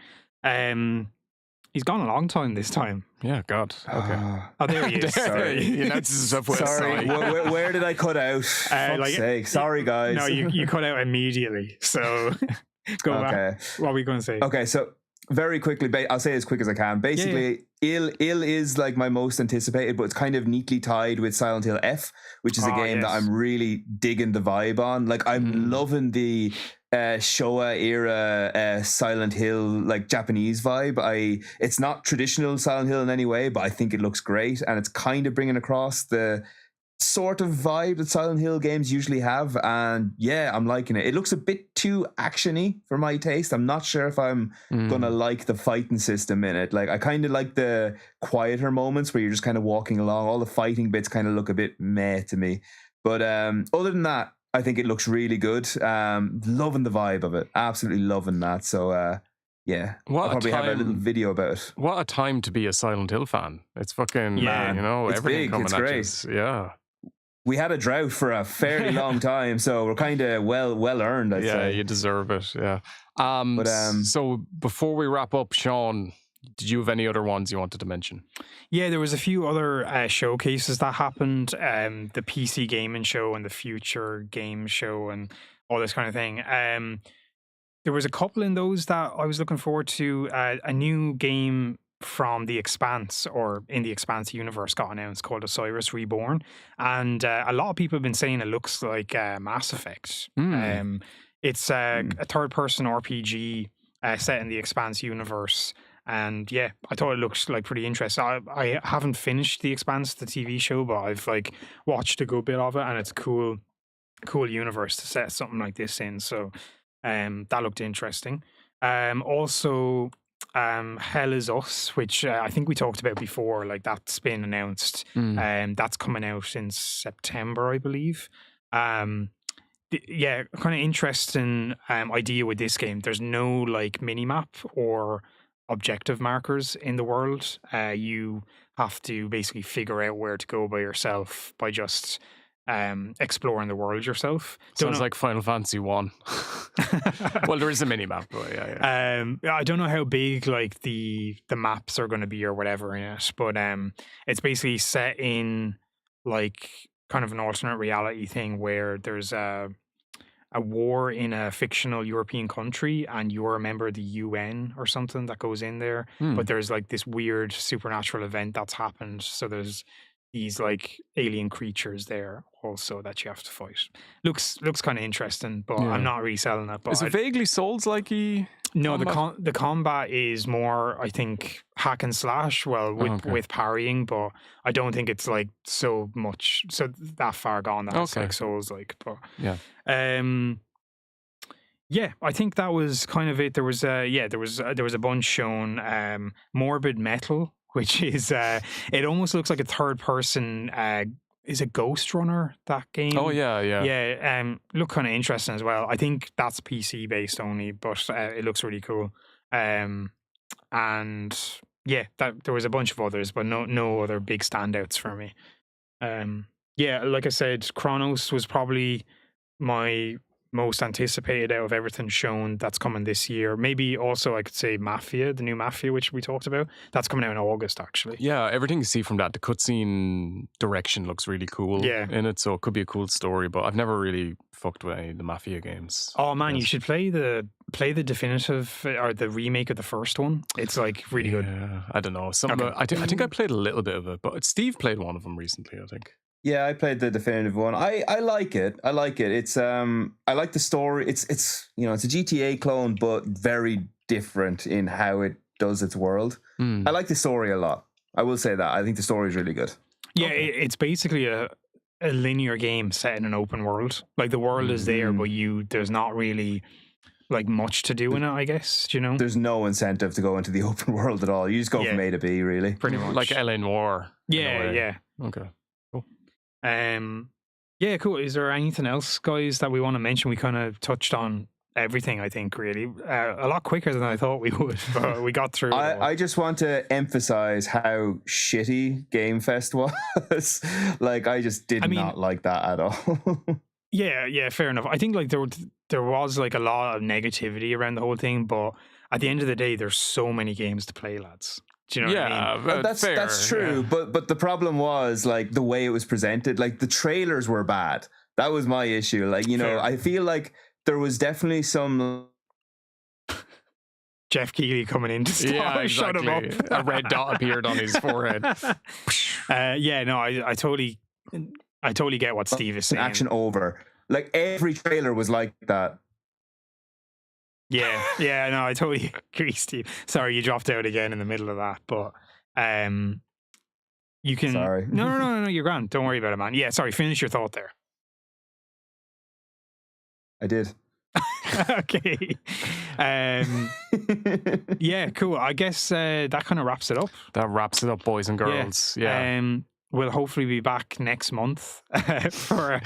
He's gone a long time this time. Yeah, God. Okay. Oh, there he is. Sorry. He announced himself with a Sorry, sigh. where did I cut out? Fuck's sake. Sorry, guys. No, you cut out immediately. So go back. What were we going to say? Okay, so very quickly, I'll say it as quick as I can. Basically, Ill is like my most anticipated, but it's kind of neatly tied with Silent Hill F, which is a game that I'm really digging the vibe on. Like, I'm loving the Showa era Silent Hill, like Japanese vibe. It's not traditional Silent Hill in any way, but I think it looks great, and it's kind of bringing across the sort of vibe that Silent Hill games usually have. And yeah, I'm liking it. It looks a bit too actiony for my taste. I'm not sure if I'm gonna like the fighting system in it. Like, I kind of like the quieter moments where you're just kind of walking along. All the fighting bits kind of look a bit meh to me, but other than that, I think it looks really good. Loving the vibe of it. Absolutely loving that. So yeah, I'll probably have a little video about it. What a time to be a Silent Hill fan. It's fucking, it's everything big, coming it's at great. you. Yeah. We had a drought for a fairly long time, so we're kind of well earned, I'd say. Yeah, you deserve it. Yeah. So before we wrap up, Sean, did you have any other ones you wanted to mention? Yeah, there was a few other showcases that happened. The PC Gaming Show and the Future Game Show and all this kind of thing. There was a couple in those that I was looking forward to. A new game from The Expanse, or in the Expanse universe, got announced, called Osiris Reborn. And a lot of people have been saying it looks like Mass Effect. It's a third-person RPG set in the Expanse universe. And yeah, I thought it looks like pretty interesting. I haven't finished The Expanse, the TV show, but I've like watched a good bit of it, and it's a cool universe to set something like this in. So that looked interesting. Also, Hell Is Us, which I think we talked about before, like that's been announced. That's coming out in September, I believe. Yeah, kind of interesting idea with this game. There's no like mini map or objective markers in the world. You have to basically figure out where to go by yourself by just exploring the world yourself. Sounds like Final Fantasy 1. Well, there is a mini map, but yeah. I don't know how big like the maps are going to be or whatever in it, but it's basically set in like kind of an alternate reality thing where there's a war in a fictional European country, and you're a member of the UN or something that goes in there. But there's like this weird supernatural event that's happened. So there's these like alien creatures there also that you have to fight. Looks kind of interesting, but I'm not really selling it. But is it vaguely Souls-like-y? No, the combat is more, I think, hack and slash. Well, with parrying, but I don't think it's like so that far gone that it's like Souls like. But Yeah, I think that was kind of it. There was a bunch shown. Morbid Metal, which is it almost looks like a third person. Is it Ghost Runner, that game? Oh yeah. Yeah. Look kind of interesting as well. I think that's PC based only, but it looks really cool. And yeah, there was a bunch of others, but no other big standouts for me. Yeah, like I said, Chronos was probably my most anticipated out of everything shown that's coming this year. Maybe also I could say Mafia, the new Mafia, which we talked about. That's coming out in August, actually. Yeah, everything you see from that, the cutscene direction looks really cool in it, so it could be a cool story, but I've never really fucked with any of the Mafia games. Oh man, you should play the definitive or the remake of the first one. It's like really good. I don't know. I think I played a little bit of it, but Steve played one of them recently, I think. Yeah, I played the definitive one. I like it. I like it. It's I like the story. It's it's a GTA clone, but very different in how it does its world. I like the story a lot. I will say that. I think the story is really good. Yeah, it's basically a linear game set in an open world. Like the world is there, but there's not really like much to do in it, I guess. Do you know? There's no incentive to go into the open world at all. You just go from A to B, really. Pretty much. Like LA Noire. Yeah. Okay. Yeah, cool. Is there anything else, guys, that we want to mention? We kind of touched on everything, I think, really. A lot quicker than I thought we would, but we got through it. I just want to emphasize how shitty Game Fest was. Like, I just did not like that at all. Yeah, fair enough. I think like there was like a lot of negativity around the whole thing, but at the end of the day, there's so many games to play, lads. Do you know what I mean? That's true, but the problem was like the way it was presented. Like the trailers were bad. That was my issue. Like, I feel like there was definitely some Jeff Keighley coming in to stop, shut him up. A red dot appeared on his forehead. I totally get what Steve is saying. Action over. Like every trailer was like that. Yeah, no, I totally agree, Steve. Sorry, you dropped out again in the middle of that, but you can. Sorry. No, you're grand. Don't worry about it, man. Yeah, sorry. Finish your thought there. I did. Okay. Yeah, cool. I guess that kind of wraps it up. That wraps it up, boys and girls. Yeah. We'll hopefully be back next month for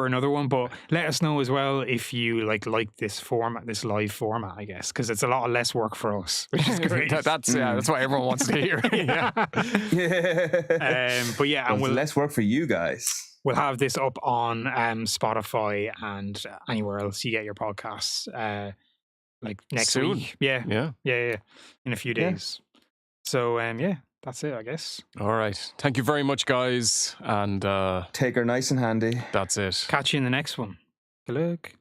another one. But let us know as well if you like this format, this live format, I guess, because it's a lot less work for us, which is great. That's what everyone wants to hear. Yeah. But yeah, and less work for you guys. We'll have this up on Spotify and anywhere else you get your podcasts. Like next Soon. week. Yeah. In a few days. So that's it, I guess. All right. Thank you very much, guys. And take her nice and handy. That's it. Catch you in the next one. Good luck.